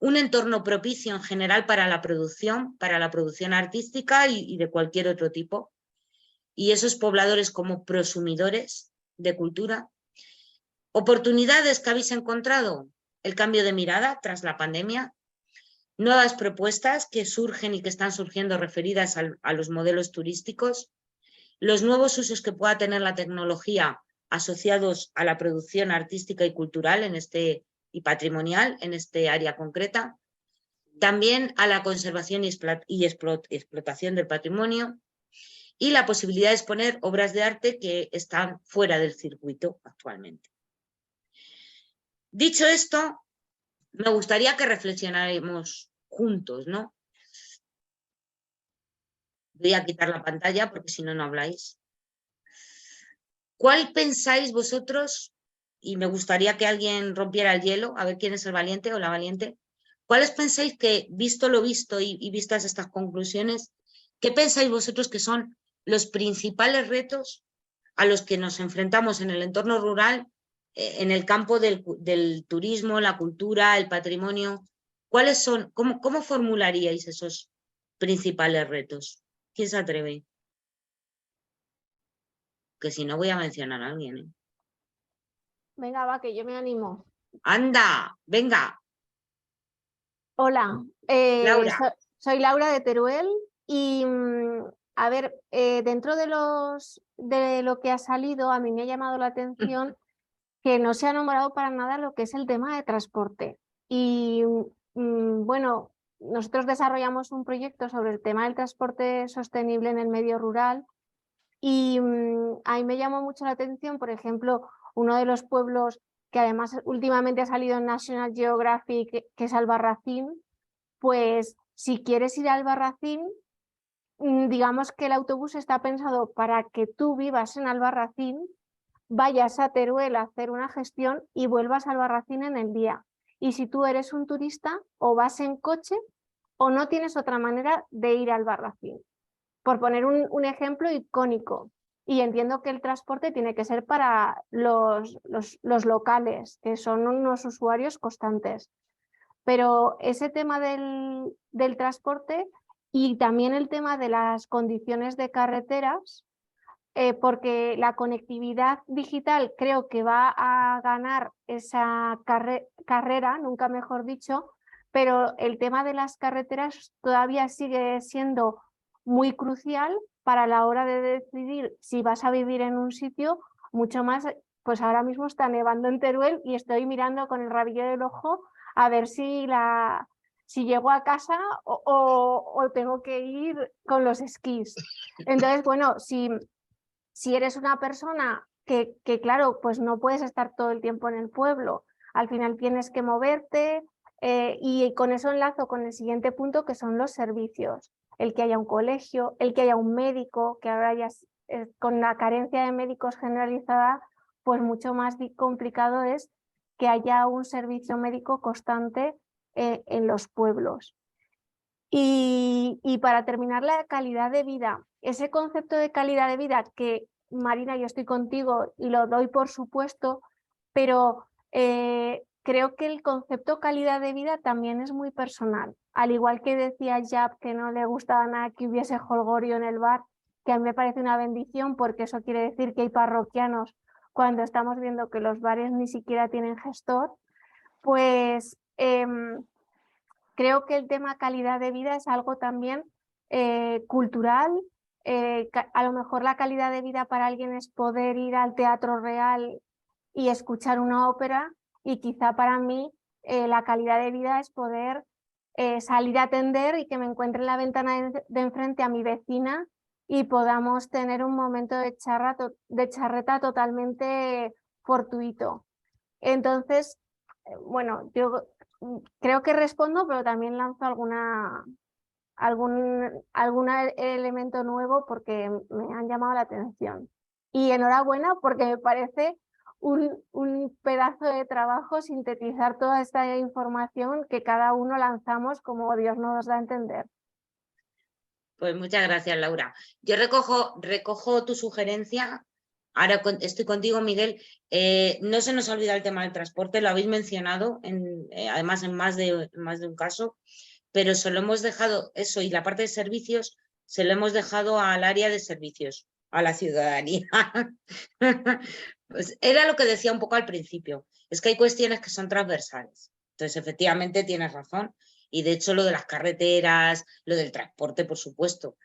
un entorno propicio en general para la producción artística y de cualquier otro tipo, y esos pobladores como prosumidores de cultura. Oportunidades que habéis encontrado: el cambio de mirada tras la pandemia, nuevas propuestas que surgen y que están surgiendo referidas a los modelos turísticos, los nuevos usos que pueda tener la tecnología asociados a la producción artística y cultural y patrimonial en este área concreta, también a la conservación y explotación del patrimonio, y la posibilidad de exponer obras de arte que están fuera del circuito actualmente. Dicho esto, me gustaría que reflexionáramos juntos, ¿no? Voy a quitar la pantalla porque si no, no habláis. ¿Cuál pensáis vosotros? Y me gustaría que alguien rompiera el hielo, a ver quién es el valiente o la valiente. ¿Cuáles pensáis que, visto lo visto y vistas estas conclusiones, qué pensáis vosotros que son los principales retos a los que nos enfrentamos en el entorno rural, en el campo del turismo, la cultura, el patrimonio? ¿Cuáles son? ¿Cómo formularíais esos principales retos? ¿Quién se atreve? Que si no, voy a mencionar a alguien, ¿eh? Venga, va, que yo me animo. ¡Anda! ¡Venga! Hola, Laura. soy Laura de Teruel y a ver, dentro de lo que ha salido, a mí me ha llamado la atención que no se ha nombrado para nada lo que es el tema de transporte. Y bueno, nosotros desarrollamos un proyecto sobre el tema del transporte sostenible en el medio rural y a mí me llamó mucho la atención, por ejemplo, uno de los pueblos que además últimamente ha salido en National Geographic, que es Albarracín. Pues si quieres ir a Albarracín, digamos que el autobús está pensado para que tú vivas en Albarracín, vayas a Teruel a hacer una gestión y vuelvas a Albarracín en el día. Y si tú eres un turista, o vas en coche o no tienes otra manera de ir a Albarracín. Por poner un ejemplo icónico. Y entiendo que el transporte tiene que ser para los locales, que son unos usuarios constantes. Pero ese tema del transporte y también el tema de las condiciones de carreteras, porque la conectividad digital creo que va a ganar esa carrera, nunca mejor dicho, pero el tema de las carreteras todavía sigue siendo muy crucial para la hora de decidir si vas a vivir en un sitio, mucho más, pues ahora mismo está nevando en Teruel y estoy mirando con el rabillo del ojo a ver si llego a casa o tengo que ir con los esquís. Entonces, bueno, si eres una persona que, claro, pues no puedes estar todo el tiempo en el pueblo, al final tienes que moverte, y con eso enlazo con el siguiente punto, que son los servicios. El que haya un colegio, el que haya un médico, que ahora ya con la carencia de médicos generalizada, pues mucho más complicado es que haya un servicio médico constante en los pueblos. Y para terminar, la calidad de vida. Ese concepto de calidad de vida que, Marina, yo estoy contigo y lo doy por supuesto, pero creo que el concepto calidad de vida también es muy personal. Al igual que decía Jap que no le gustaba nada que hubiese jolgorio en el bar, que a mí me parece una bendición porque eso quiere decir que hay parroquianos cuando estamos viendo que los bares ni siquiera tienen gestor, pues creo que el tema calidad de vida es algo también cultural. A lo mejor la calidad de vida para alguien es poder ir al Teatro Real y escuchar una ópera, y quizá para mí la calidad de vida es poder salir a atender y que me encuentre en la ventana de enfrente a mi vecina y podamos tener un momento de charreta totalmente fortuito. Entonces, bueno, yo creo que respondo, pero también lanzo algún elemento nuevo porque me han llamado la atención. Y enhorabuena porque me parece un pedazo de trabajo sintetizar toda esta información que cada uno lanzamos como Dios nos da a entender. Pues muchas gracias, Laura. Yo recojo tu sugerencia. Ahora estoy contigo, Miguel. No se nos olvida el tema del transporte, lo habéis mencionado, además en más de un caso, pero se lo hemos dejado, eso y la parte de servicios, se lo hemos dejado al área de servicios, a la ciudadanía. Pues era lo que decía un poco al principio, es que hay cuestiones que son transversales. Entonces, efectivamente, tienes razón. Y de hecho, lo de las carreteras, lo del transporte, por supuesto.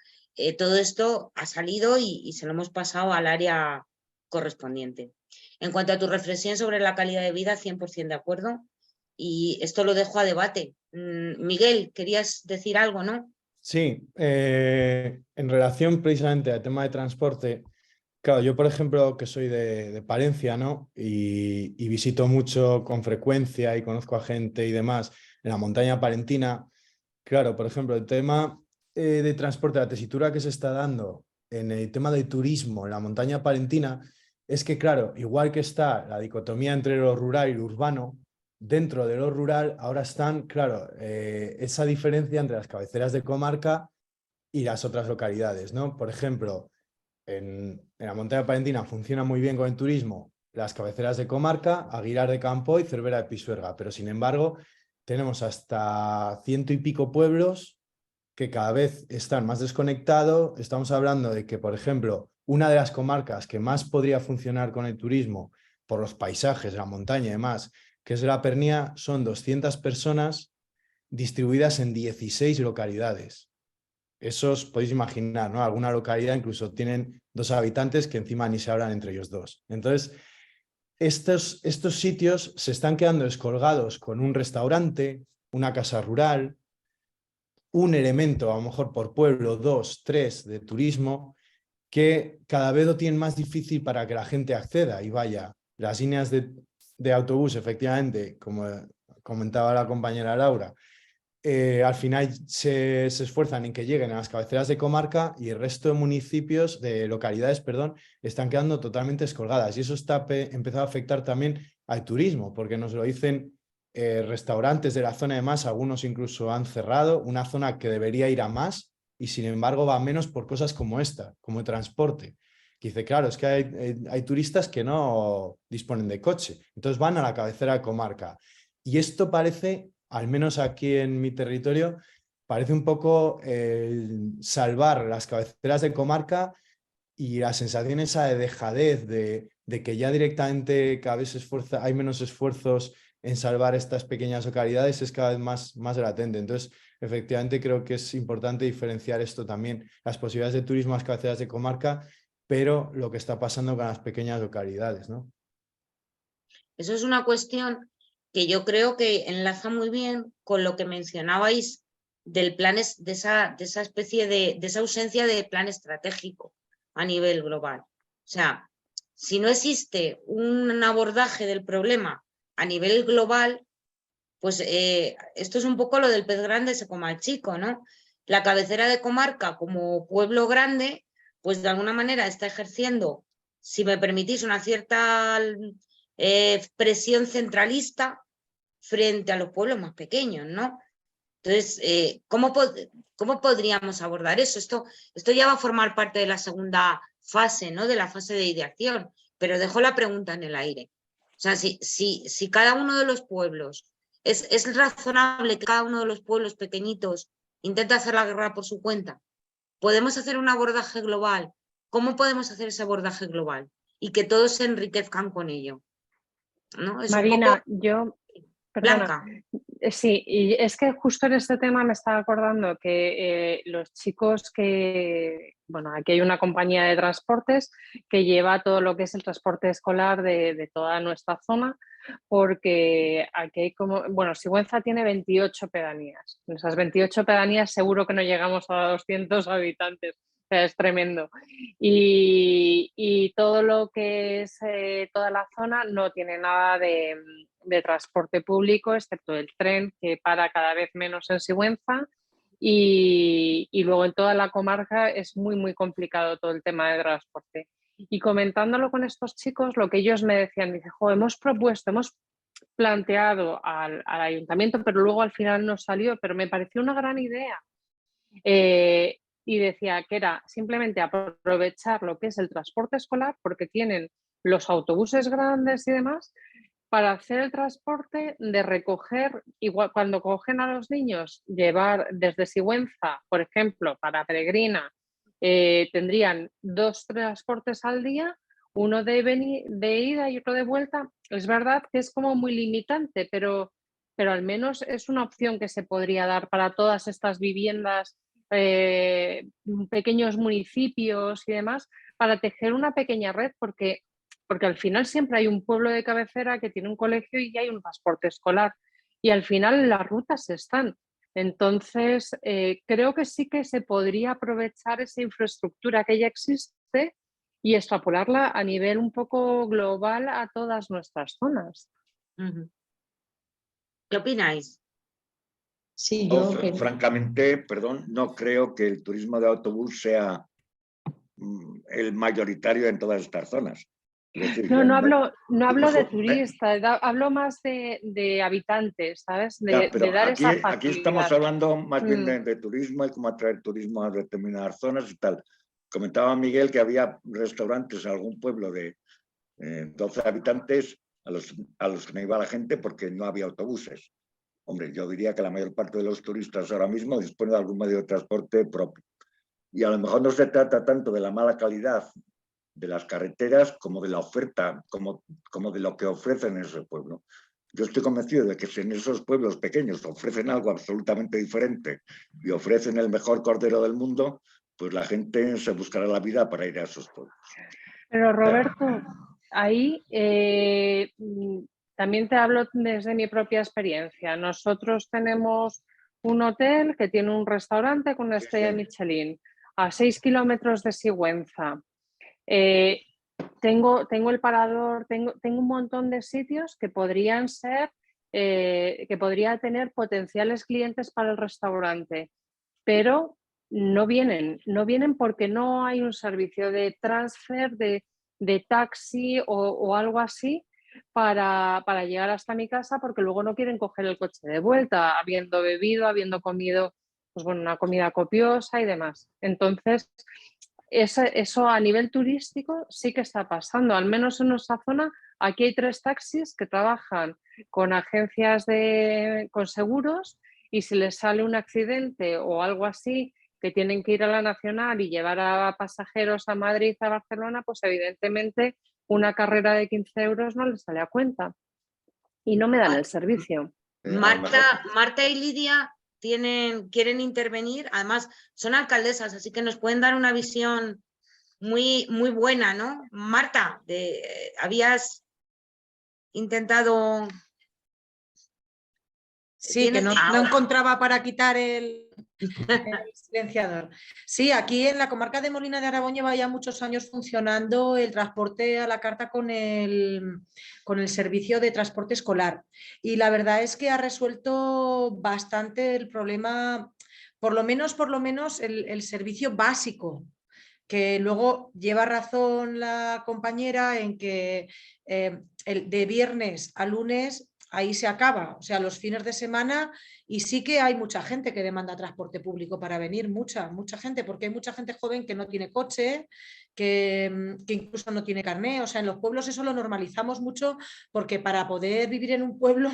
Todo esto ha salido y se lo hemos pasado al área correspondiente. En cuanto a tu reflexión sobre la calidad de vida, 100% de acuerdo. Y esto lo dejo a debate. Miguel, querías decir algo, ¿no? Sí, en relación precisamente al tema de transporte, claro, yo por ejemplo que soy de Palencia, ¿no? Y visito mucho con frecuencia y conozco a gente y demás en la montaña palentina. Claro, por ejemplo, el tema de transporte, la tesitura que se está dando en el tema del turismo en la montaña palentina es que, claro, igual que está la dicotomía entre lo rural y lo urbano, dentro de lo rural ahora están, claro, esa diferencia entre las cabeceras de comarca y las otras localidades, ¿no? Por ejemplo, en la montaña palentina funciona muy bien con el turismo las cabeceras de comarca, Aguilar de Campo y Cervera de Pisuerga, pero sin embargo tenemos hasta 100 y pico pueblos que cada vez están más desconectados. Estamos hablando de que, por ejemplo, una de las comarcas que más podría funcionar con el turismo por los paisajes, la montaña y demás, que es la Pernía, son 200 personas distribuidas en 16 localidades. Eso os podéis imaginar, ¿no? Alguna localidad incluso tienen 2 habitantes que encima ni se hablan entre ellos dos. Entonces, estos sitios se están quedando descolgados con un restaurante, una casa rural, un elemento, a lo mejor por pueblo, 2, 3 de turismo, que cada vez lo tienen más difícil para que la gente acceda y vaya. Las líneas de autobús, efectivamente, como comentaba la compañera Laura, al final se esfuerzan en que lleguen a las cabeceras de comarca y el resto de municipios, de localidades, perdón, están quedando totalmente descolgadas. Y eso está empezado a afectar también al turismo, porque nos lo dicen restaurantes de la zona de más, algunos incluso han cerrado, una zona que debería ir a más y sin embargo va a menos por cosas como esta, como el transporte. Que dice, claro, es que hay turistas que no disponen de coche, entonces van a la cabecera de comarca. Y esto parece, al menos aquí en mi territorio, parece un poco salvar las cabeceras de comarca y la sensación esa de dejadez, de que ya directamente cada vez hay menos esfuerzos en salvar estas pequeñas localidades, es cada vez más latente. Entonces, efectivamente, creo que es importante diferenciar esto también, las posibilidades de turismo a las cabeceras de comarca, pero lo que está pasando con las pequeñas localidades, ¿no? Eso es una cuestión que yo creo que enlaza muy bien con lo que mencionabais del plan, de esa especie de esa ausencia de plan estratégico a nivel global. O sea, si no existe un abordaje del problema a nivel global, pues esto es un poco lo del pez grande se coma al chico, ¿no? La cabecera de comarca como pueblo grande, pues de alguna manera está ejerciendo, si me permitís, una cierta presión centralista frente a los pueblos más pequeños, ¿no? Entonces, ¿cómo podríamos abordar eso? Esto ya va a formar parte de la segunda fase, ¿no? De la fase de ideación, pero dejo la pregunta en el aire. O sea, si cada uno de los pueblos, es razonable que cada uno de los pueblos pequeñitos intente hacer la guerra por su cuenta. ¿Podemos hacer un abordaje global? ¿Cómo podemos hacer ese abordaje global? Y que todos se enriquezcan con ello. ¿No? Es Marina, un poco... yo, perdona, Blanca. Sí, y es que justo en este tema me estaba acordando que los chicos bueno, aquí hay una compañía de transportes que lleva todo lo que es el transporte escolar de toda nuestra zona, porque aquí hay bueno, Sigüenza tiene 28 pedanías. En esas 28 pedanías seguro que no llegamos a 200 habitantes. O sea, es tremendo. Y todo lo que es toda la zona no tiene nada de transporte público, excepto el tren, que para cada vez menos en Sigüenza. Y luego en toda la comarca es muy complicado todo el tema de transporte. Y comentándolo con estos chicos, lo que ellos me decían, dice, hemos planteado al ayuntamiento, pero luego al final no salió, pero me pareció una gran idea. y decía que era simplemente aprovechar lo que es el transporte escolar, porque tienen los autobuses grandes y demás, para hacer el transporte de recoger, igual cuando cogen a los niños, llevar desde Sigüenza, por ejemplo, para Peregrina, tendrían 2 transportes al día, uno de ida y otro de vuelta. Es verdad que es como muy limitante, pero al menos es una opción que se podría dar para todas estas viviendas, pequeños municipios y demás, para tejer una pequeña red, porque al final siempre hay un pueblo de cabecera que tiene un colegio y hay un transporte escolar, y al final las rutas están. Entonces, creo que sí que se podría aprovechar esa infraestructura que ya existe y extrapolarla a nivel un poco global a todas nuestras zonas. ¿Qué opináis? Sí, Yo, yo francamente, perdón, no creo que el turismo de autobús sea el mayoritario en todas estas zonas. Es decir, No hablo de mejor- turistas, hablo más de habitantes, ¿sabes? Ya, De pero dar esa aquí estamos facilidad. hablando más bien de turismo y cómo atraer turismo a determinadas zonas y tal. Comentaba Miguel que había restaurantes en algún pueblo de 12 habitantes a los que no iba la gente porque no había autobuses. Hombre, yo diría que la mayor parte de los turistas ahora mismo dispone de algún medio de transporte propio. Y a lo mejor no se trata tanto de la mala calidad de las carreteras como de la oferta, como de lo que ofrecen en ese pueblo. Yo estoy convencido de que si en esos pueblos pequeños ofrecen algo absolutamente diferente y ofrecen el mejor cordero del mundo, pues la gente se buscará la vida para ir a esos pueblos. Pero Roberto, ahí también te hablo desde mi propia experiencia. Nosotros tenemos un hotel que tiene un restaurante con una estrella Michelin a 6 kilómetros de Sigüenza. Tengo el parador, tengo un montón de sitios que podrían ser, que podría tener potenciales clientes para el restaurante, pero no vienen porque no hay un servicio de transfer, de taxi o algo así para llegar hasta mi casa, porque luego no quieren coger el coche de vuelta, habiendo bebido, habiendo comido pues bueno, una comida copiosa y demás. Entonces, eso a nivel turístico sí que está pasando, al menos en nuestra zona. Aquí hay 3 taxis que trabajan con agencias con seguros, y si les sale un accidente o algo así, que tienen que ir a la Nacional y llevar a pasajeros a Madrid, a Barcelona, pues evidentemente una carrera de 15 euros no les sale a cuenta y no me dan el servicio. Marta y Lidia quieren intervenir, además son alcaldesas, así que nos pueden dar una visión muy, muy buena, ¿no? Marta, habías intentado... Sí, que no encontraba para quitar el silenciador. Sí, aquí en la comarca de Molina de Aragón lleva ya muchos años funcionando el transporte a la carta con el servicio de transporte escolar. Y la verdad es que ha resuelto bastante el problema, por lo menos el servicio básico, que luego lleva razón la compañera en que de viernes a lunes ahí se acaba, o sea, los fines de semana, y sí que hay mucha gente que demanda transporte público para venir, mucha gente, porque hay mucha gente joven que no tiene coche, que incluso no tiene carné. O sea, en los pueblos eso lo normalizamos mucho, porque para poder vivir en un pueblo,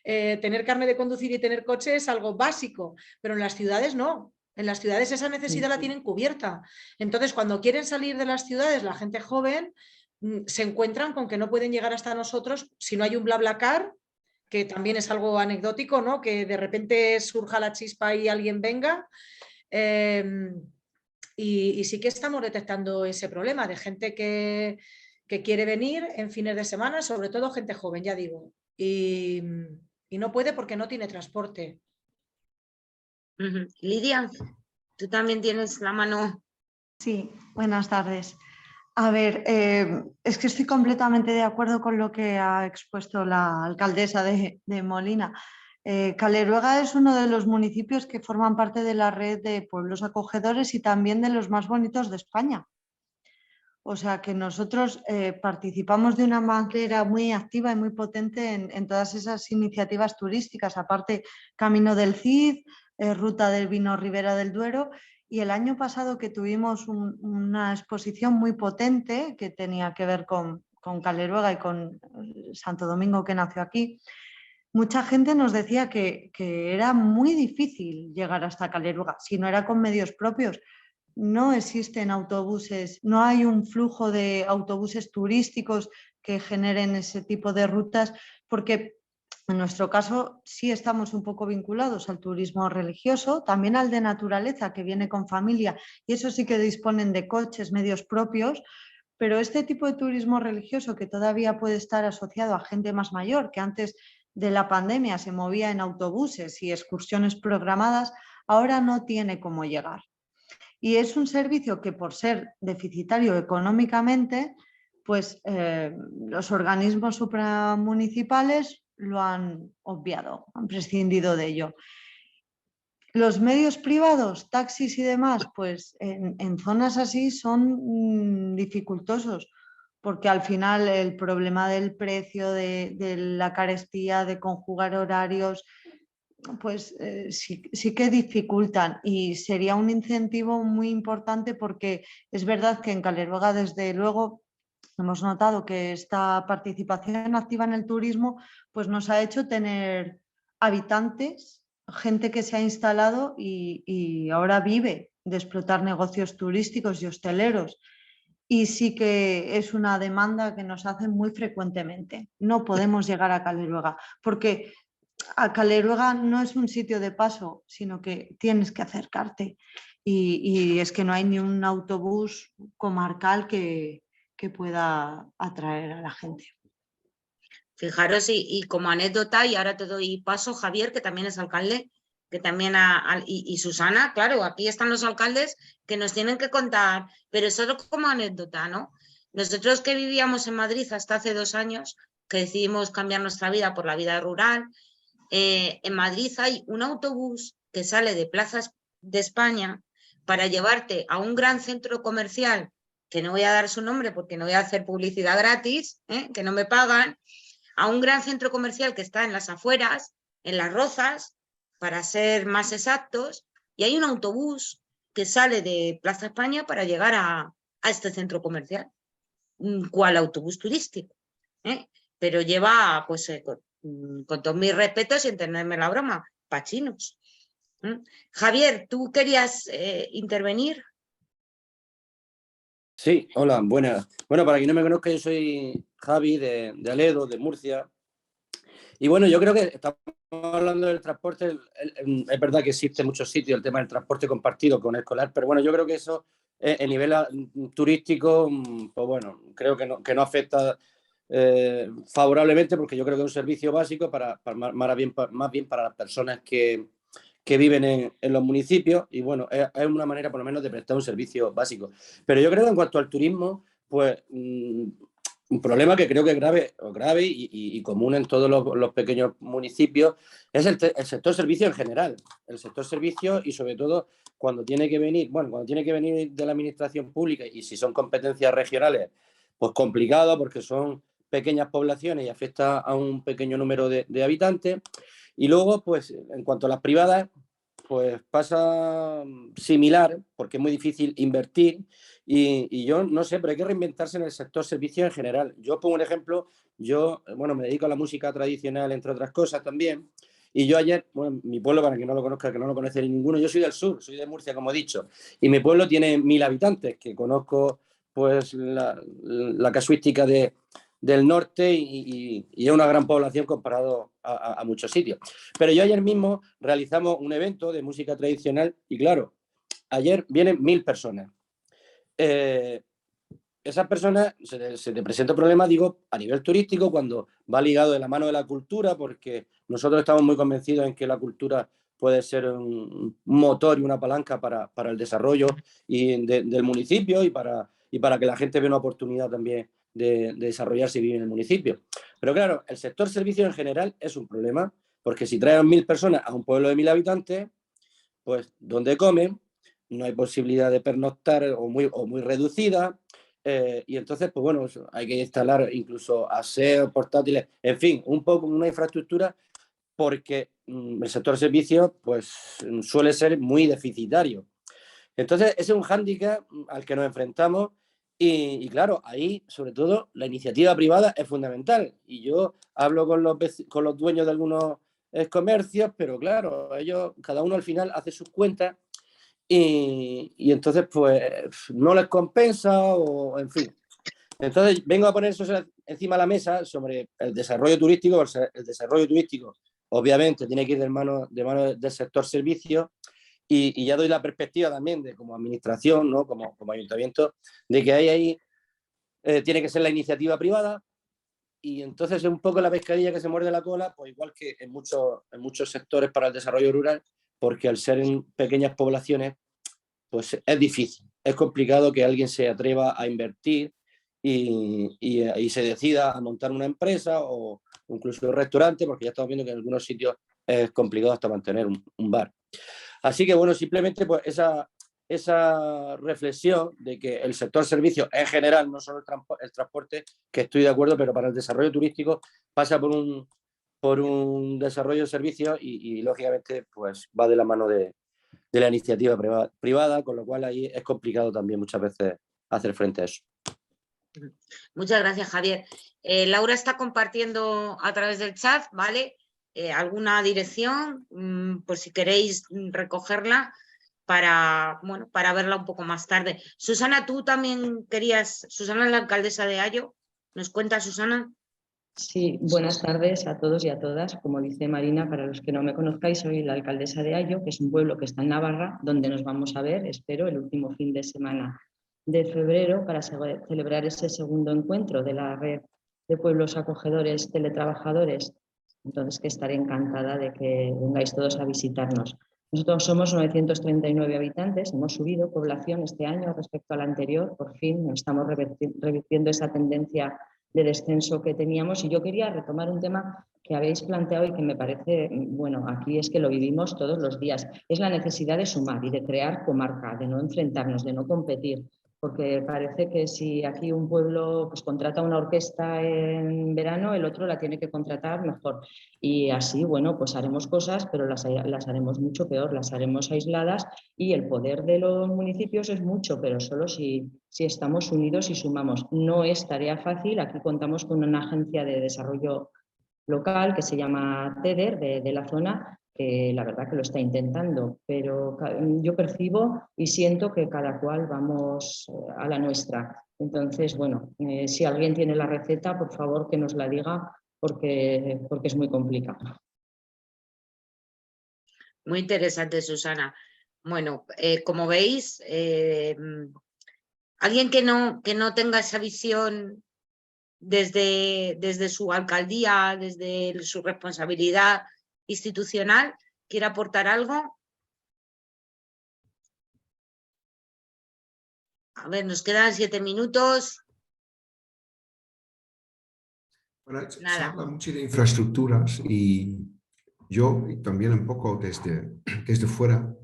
tener carné de conducir y tener coche es algo básico, pero en las ciudades no. En las ciudades esa necesidad la tienen cubierta. Entonces, cuando quieren salir de las ciudades, la gente joven se encuentran con que no pueden llegar hasta nosotros si no hay un BlaBlaCar, que también es algo anecdótico, ¿no? Que de repente surja la chispa y alguien venga. Y sí que estamos detectando ese problema de gente que quiere venir en fines de semana, sobre todo gente joven, ya digo, y no puede porque no tiene transporte. Lidia, tú también tienes la mano. Sí, buenas tardes. A ver, es que estoy completamente de acuerdo con lo que ha expuesto la alcaldesa de Molina. Caleruega es uno de los municipios que forman parte de la red de pueblos acogedores y también de los más bonitos de España. O sea que nosotros participamos de una manera muy activa y muy potente en todas esas iniciativas turísticas, aparte Camino del Cid, Ruta del Vino Ribera del Duero, Y el año pasado que tuvimos una exposición muy potente que tenía que ver con Caleruega y con Santo Domingo, que nació aquí, mucha gente nos decía que era muy difícil llegar hasta Caleruega, si no era con medios propios. No existen autobuses, no hay un flujo de autobuses turísticos que generen ese tipo de rutas, porque en nuestro caso sí estamos un poco vinculados al turismo religioso, también al de naturaleza, que viene con familia, y eso sí que disponen de coches, medios propios, pero este tipo de turismo religioso que todavía puede estar asociado a gente más mayor, que antes de la pandemia se movía en autobuses y excursiones programadas, ahora no tiene cómo llegar. Y es un servicio que, por ser deficitario económicamente, pues los organismos supramunicipales lo han obviado, han prescindido de ello. Los medios privados, taxis y demás, pues en zonas así son dificultosos, porque al final el problema del precio, de la carestía, de conjugar horarios, pues sí que dificultan, y sería un incentivo muy importante, porque es verdad que en Caleruega, desde luego, hemos notado que esta participación activa en el turismo pues nos ha hecho tener habitantes, gente que se ha instalado y ahora vive de explotar negocios turísticos y hosteleros. Y sí que es una demanda que nos hacen muy frecuentemente. No podemos llegar a Caleruega, porque a Caleruega no es un sitio de paso, sino que tienes que acercarte. Y es que no hay ni un autobús comarcal que pueda atraer a la gente. Fijaros, y como anécdota, y ahora te doy paso, Javier, que también es alcalde, que también y Susana, claro, aquí están los alcaldes que nos tienen que contar, pero solo como anécdota, ¿no? Nosotros que vivíamos en Madrid hasta hace 2 años, que decidimos cambiar nuestra vida por la vida rural, en Madrid hay un autobús que sale de Plazas de España para llevarte a un gran centro comercial, que no voy a dar su nombre porque no voy a hacer publicidad gratis, que no me pagan, a un gran centro comercial que está en las afueras, en Las Rozas, para ser más exactos, y hay un autobús que sale de Plaza España para llegar a este centro comercial. ¿Cuál autobús turístico? Pero lleva, pues, con todos mis respetos y entenderme la broma, pachinos. Javier, ¿tú querías intervenir? Sí, hola, buenas. Bueno, para quien no me conozca, yo soy Javi de Aledo, de Murcia. Y bueno, yo creo que estamos hablando del transporte. Es verdad que existe en muchos sitios el tema del transporte compartido con escolar, pero bueno, yo creo que eso en nivel turístico, pues bueno, creo que no afecta favorablemente, porque yo creo que es un servicio básico más bien para las personas que viven en los municipios, y bueno, es una manera por lo menos de prestar un servicio básico. Pero yo creo que en cuanto al turismo, pues un problema que creo que es grave y común en todos los pequeños municipios es el sector servicio en general. El sector servicio, y sobre todo cuando tiene que venir de la administración pública, y si son competencias regionales, pues complicado, porque son pequeñas poblaciones y afecta a un pequeño número de habitantes. Y luego, pues, en cuanto a las privadas, pues pasa similar, porque es muy difícil invertir y yo no sé, pero hay que reinventarse en el sector servicio en general. Yo pongo un ejemplo, bueno, me dedico a la música tradicional, entre otras cosas también, y yo ayer, bueno, mi pueblo, para quien no lo conozca, que no lo conoce ninguno, yo soy del sur, soy de Murcia, como he dicho, y mi pueblo tiene 1000 habitantes, que conozco pues la casuística del norte y es una gran población comparado a muchos sitios. Pero yo ayer mismo realizamos un evento de música tradicional y claro, ayer vienen 1000 personas. Esas personas se te presenta un problema, digo, a nivel turístico, cuando va ligado de la mano de la cultura, porque nosotros estamos muy convencidos en que la cultura puede ser un motor y una palanca para el desarrollo del municipio y para que la gente vea una oportunidad también de desarrollarse y vivir en el municipio. Pero claro, el sector servicio en general es un problema, porque si traen 1000 personas a un pueblo de 1000 habitantes, pues ¿dónde comen? No hay posibilidad de pernoctar o muy reducida. Y entonces, pues bueno, hay que instalar incluso aseos, portátiles, en fin, un poco una infraestructura, porque el sector servicios pues suele ser muy deficitario. Entonces, ese es un hándicap al que nos enfrentamos y claro, ahí, sobre todo, la iniciativa privada es fundamental. Y yo hablo con los dueños de algunos comercios, pero claro, ellos, cada uno al final hace sus cuentas y entonces, pues, no les compensa o, en fin. Entonces, vengo a poner eso encima de la mesa sobre el desarrollo turístico. El desarrollo turístico, obviamente, tiene que ir de mano del sector servicios. Y ya doy la perspectiva también de como administración, ¿no? como ayuntamiento, de que ahí tiene que ser la iniciativa privada y entonces es un poco la pescadilla que se muerde la cola, pues igual que en muchos sectores para el desarrollo rural, porque al ser en pequeñas poblaciones, pues es difícil, es complicado que alguien se atreva a invertir y se decida a montar una empresa o incluso un restaurante, porque ya estamos viendo que en algunos sitios es complicado hasta mantener un bar. Así que bueno, simplemente pues esa reflexión de que el sector servicios en general, no solo el transporte, que estoy de acuerdo, pero para el desarrollo turístico pasa por un desarrollo de servicios y lógicamente pues va de la mano de la iniciativa privada, con lo cual ahí es complicado también muchas veces hacer frente a eso. Muchas gracias, Javier. Laura está compartiendo a través del chat, ¿vale? Alguna dirección, por si queréis recogerla para verla un poco más tarde. Susana, tú también querías, Susana es la alcaldesa de Ayo, ¿nos cuenta, Susana? Sí, buenas tardes a todos y a todas. Como dice Marina, para los que no me conozcáis, soy la alcaldesa de Ayo, que es un pueblo que está en Navarra, donde nos vamos a ver, espero, el último fin de semana de febrero para celebrar ese segundo encuentro de la red de pueblos acogedores teletrabajadores. Entonces, que estaré encantada de que vengáis todos a visitarnos. Nosotros somos 939 habitantes, hemos subido población este año respecto al anterior, por fin estamos revirtiendo esa tendencia de descenso que teníamos y yo quería retomar un tema que habéis planteado y que me parece, bueno, aquí es que lo vivimos todos los días, es la necesidad de sumar y de crear comarca, de no enfrentarnos, de no competir, porque parece que si aquí un pueblo pues, contrata una orquesta en verano, el otro la tiene que contratar mejor. Y así, bueno, pues haremos cosas, pero las haremos mucho peor, las haremos aisladas y el poder de los municipios es mucho, pero solo si estamos unidos y sumamos. No es tarea fácil, aquí contamos con una agencia de desarrollo local que se llama TEDER de la zona, que la verdad que lo está intentando, pero yo percibo y siento que cada cual vamos a la nuestra. Entonces, bueno, si alguien tiene la receta, por favor que nos la diga, porque es muy complicado. Muy interesante, Susana. Bueno, como veis, alguien que no tenga esa visión desde su alcaldía, desde su responsabilidad institucional, ¿quiere aportar algo? A ver, nos quedan 7 minutos. Bueno, se habla mucho de infraestructuras y yo y también un poco desde fuera,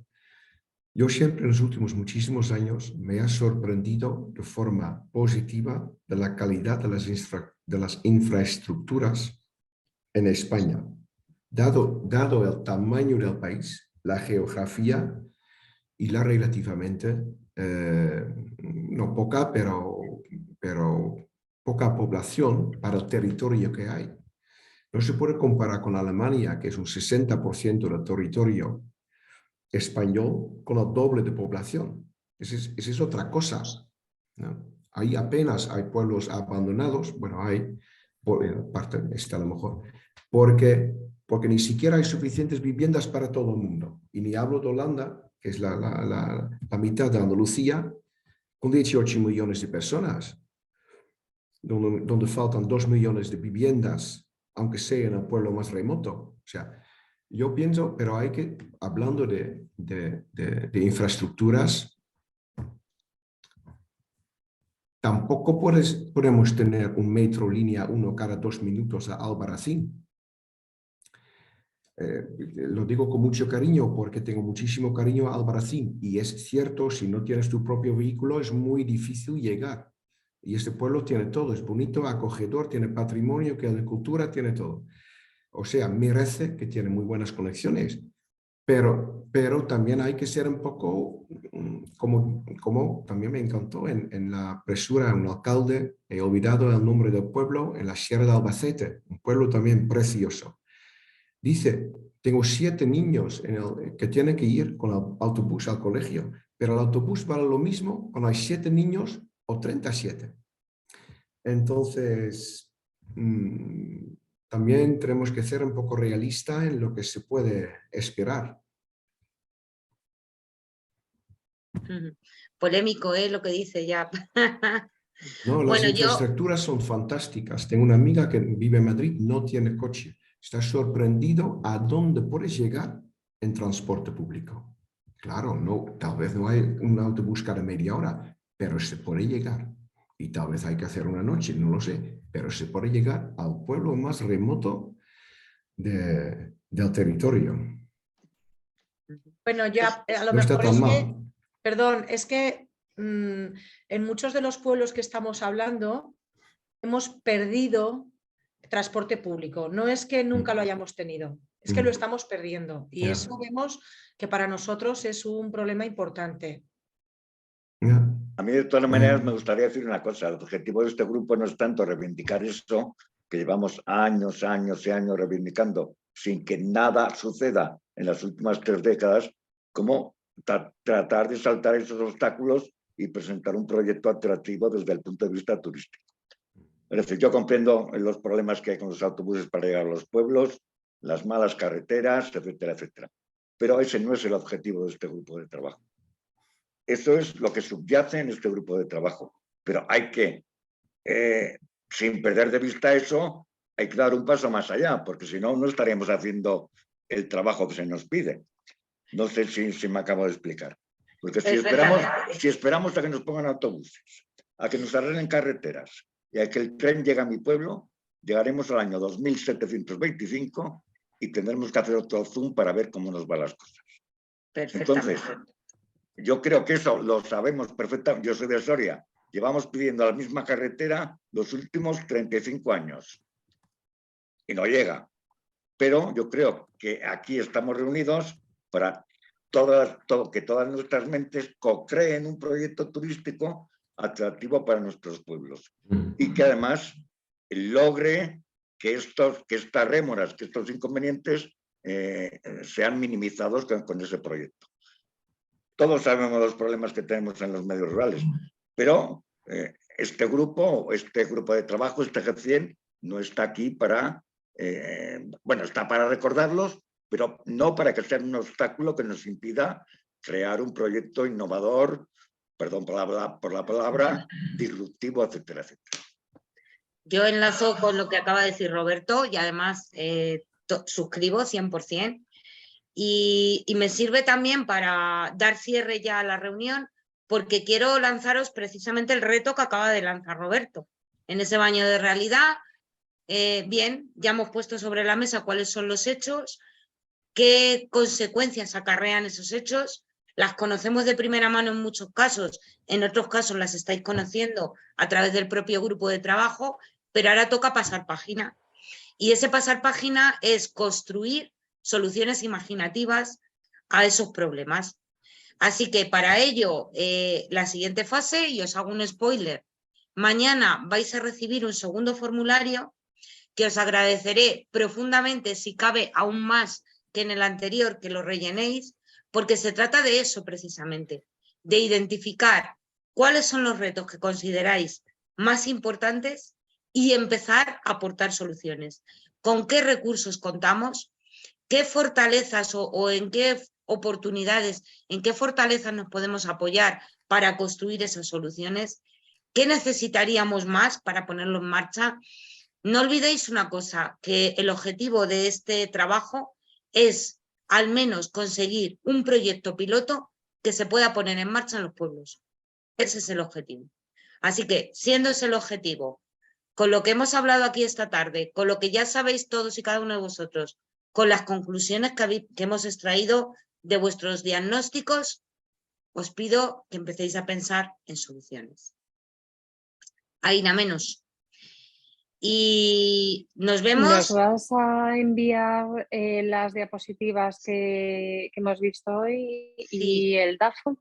yo siempre en los últimos muchísimos años me ha sorprendido de forma positiva de la calidad de las infraestructuras en España. Dado el tamaño del país, la geografía y la relativamente, no poca, pero poca población para el territorio que hay. No se puede comparar con Alemania, que es un 60% del territorio español, con el doble de población. Esa es otra cosa, ¿no? Ahí apenas hay pueblos abandonados, bueno, hay, parte está a lo mejor, porque ni siquiera hay suficientes viviendas para todo el mundo. Y ni hablo de Holanda, que es la mitad de Andalucía, con 18 millones de personas, donde faltan 2 millones de viviendas, aunque sea en el pueblo más remoto. O sea, yo pienso, pero hay que, hablando de infraestructuras, tampoco podemos tener un metro línea 1 cada 2 minutos a Albarracín. Lo digo con mucho cariño porque tengo muchísimo cariño a Albarracín y es cierto, si no tienes tu propio vehículo es muy difícil llegar. Y este pueblo tiene todo, es bonito, acogedor, tiene patrimonio, que de cultura, tiene todo. O sea, merece que tiene muy buenas conexiones. Pero también hay que ser un poco, como también me encantó en la presura, un alcalde, he olvidado el nombre del pueblo, en la Sierra de Albacete, un pueblo también precioso. Dice, tengo 7 niños que tienen que ir con el autobús al colegio, pero el autobús vale lo mismo cuando hay 7 niños o 37. Entonces, también tenemos que ser un poco realistas en lo que se puede esperar. Polémico, lo que dice ya. No, las Bueno, infraestructuras son fantásticas. Tengo una amiga que vive en Madrid, no tiene coche. Está sorprendido a dónde puedes llegar en transporte público. Claro, no, tal vez no hay un autobús cada media hora, pero se puede llegar. Y tal vez hay que hacer una noche, no lo sé, pero se puede llegar al pueblo más remoto del territorio. Bueno, ya a lo No está mejor tan es mal. que, perdón, es que en muchos de los pueblos que estamos hablando hemos perdido transporte público. No es que nunca lo hayamos tenido, es que lo estamos perdiendo. Y eso vemos que para nosotros es un problema importante. A mí, de todas maneras, me gustaría decir una cosa. El objetivo de este grupo no es tanto reivindicar eso, que llevamos años y años reivindicando, sin que nada suceda en las últimas 3 décadas, como tratar de saltar esos obstáculos y presentar un proyecto atractivo desde el punto de vista turístico. Es decir, yo comprendo los problemas que hay con los autobuses para llegar a los pueblos, las malas carreteras, etcétera, etcétera. Pero ese no es el objetivo de este grupo de trabajo. Eso es lo que subyace en este grupo de trabajo. Pero hay que, sin perder de vista eso, hay que dar un paso más allá, porque si no, no estaríamos haciendo el trabajo que se nos pide. No sé si me acabo de explicar. Porque si esperamos a que nos pongan autobuses, a que nos arreglen carreteras y a que el tren llegue a mi pueblo, llegaremos al año 2725 y tendremos que hacer otro zoom para ver cómo nos van las cosas. Entonces, yo creo que eso lo sabemos perfectamente. Yo soy de Soria. Llevamos pidiendo la misma carretera los últimos 35 años. Y no llega. Pero yo creo que aquí estamos reunidos para que todas nuestras mentes co-creen un proyecto turístico atractivo para nuestros pueblos. Y que además logre que estas rémoras, que estos inconvenientes sean minimizados con ese proyecto. Todos sabemos los problemas que tenemos en los medios rurales, pero este grupo de trabajo, este G100, no está aquí para, está para recordarlos, pero no para que sea un obstáculo que nos impida crear un proyecto innovador, perdón por la palabra, disruptivo, etcétera, etcétera. Yo enlazo con lo que acaba de decir Roberto y además suscribo 100%. Y me sirve también para dar cierre ya a la reunión, porque quiero lanzaros precisamente el reto que acaba de lanzar Roberto. En ese baño de realidad, bien, ya hemos puesto sobre la mesa cuáles son los hechos, qué consecuencias acarrean esos hechos, las conocemos de primera mano en muchos casos, en otros casos las estáis conociendo a través del propio grupo de trabajo, pero ahora toca pasar página. Y ese pasar página es construir soluciones imaginativas a esos problemas. Así que para ello, la siguiente fase, y os hago un spoiler, mañana vais a recibir un segundo formulario que os agradeceré profundamente, si cabe aún más que en el anterior, que lo rellenéis, porque se trata de eso precisamente, de identificar cuáles son los retos que consideráis más importantes y empezar a aportar soluciones. ¿Con qué recursos contamos? ¿Qué fortalezas o en qué oportunidades, en qué fortalezas nos podemos apoyar para construir esas soluciones? ¿Qué necesitaríamos más para ponerlo en marcha? No olvidéis una cosa, que el objetivo de este trabajo es al menos conseguir un proyecto piloto que se pueda poner en marcha en los pueblos. Ese es el objetivo. Así que, siendo ese el objetivo, con lo que hemos hablado aquí esta tarde, con lo que ya sabéis todos y cada uno de vosotros, con las conclusiones que hemos extraído de vuestros diagnósticos, os pido que empecéis a pensar en soluciones. Ahí nada menos. Y nos ¿Nos vemos. vas a enviar las diapositivas que hemos visto hoy Sí. y el DAFO?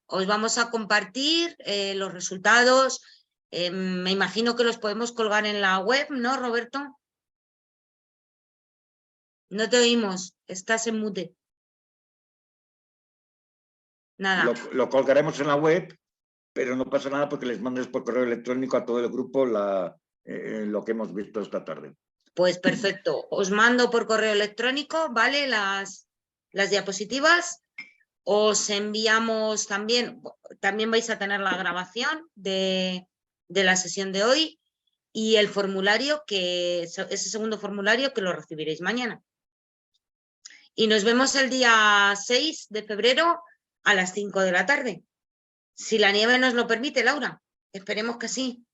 Os vamos a compartir los resultados. Me imagino que los podemos colgar en la web, ¿no, Roberto? No te oímos, estás en mute. Nada. Lo colgaremos en la web, pero no pasa nada porque les mandes por correo electrónico a todo el grupo lo que hemos visto esta tarde. Pues perfecto. Os mando por correo electrónico, ¿vale? Las diapositivas. Os enviamos también vais a tener la grabación de la sesión de hoy y el formulario, ese segundo formulario que lo recibiréis mañana. Y nos vemos el día 6 de febrero a las 5 de la tarde. Si la nieve nos lo permite, Laura. Esperemos que sí.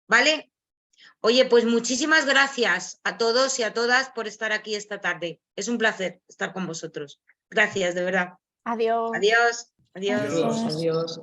¿Vale? Oye, pues muchísimas gracias a todos y a todas por estar aquí esta tarde. Es un placer estar con vosotros. Gracias, de verdad. Adiós. Adiós. Adiós. Adiós.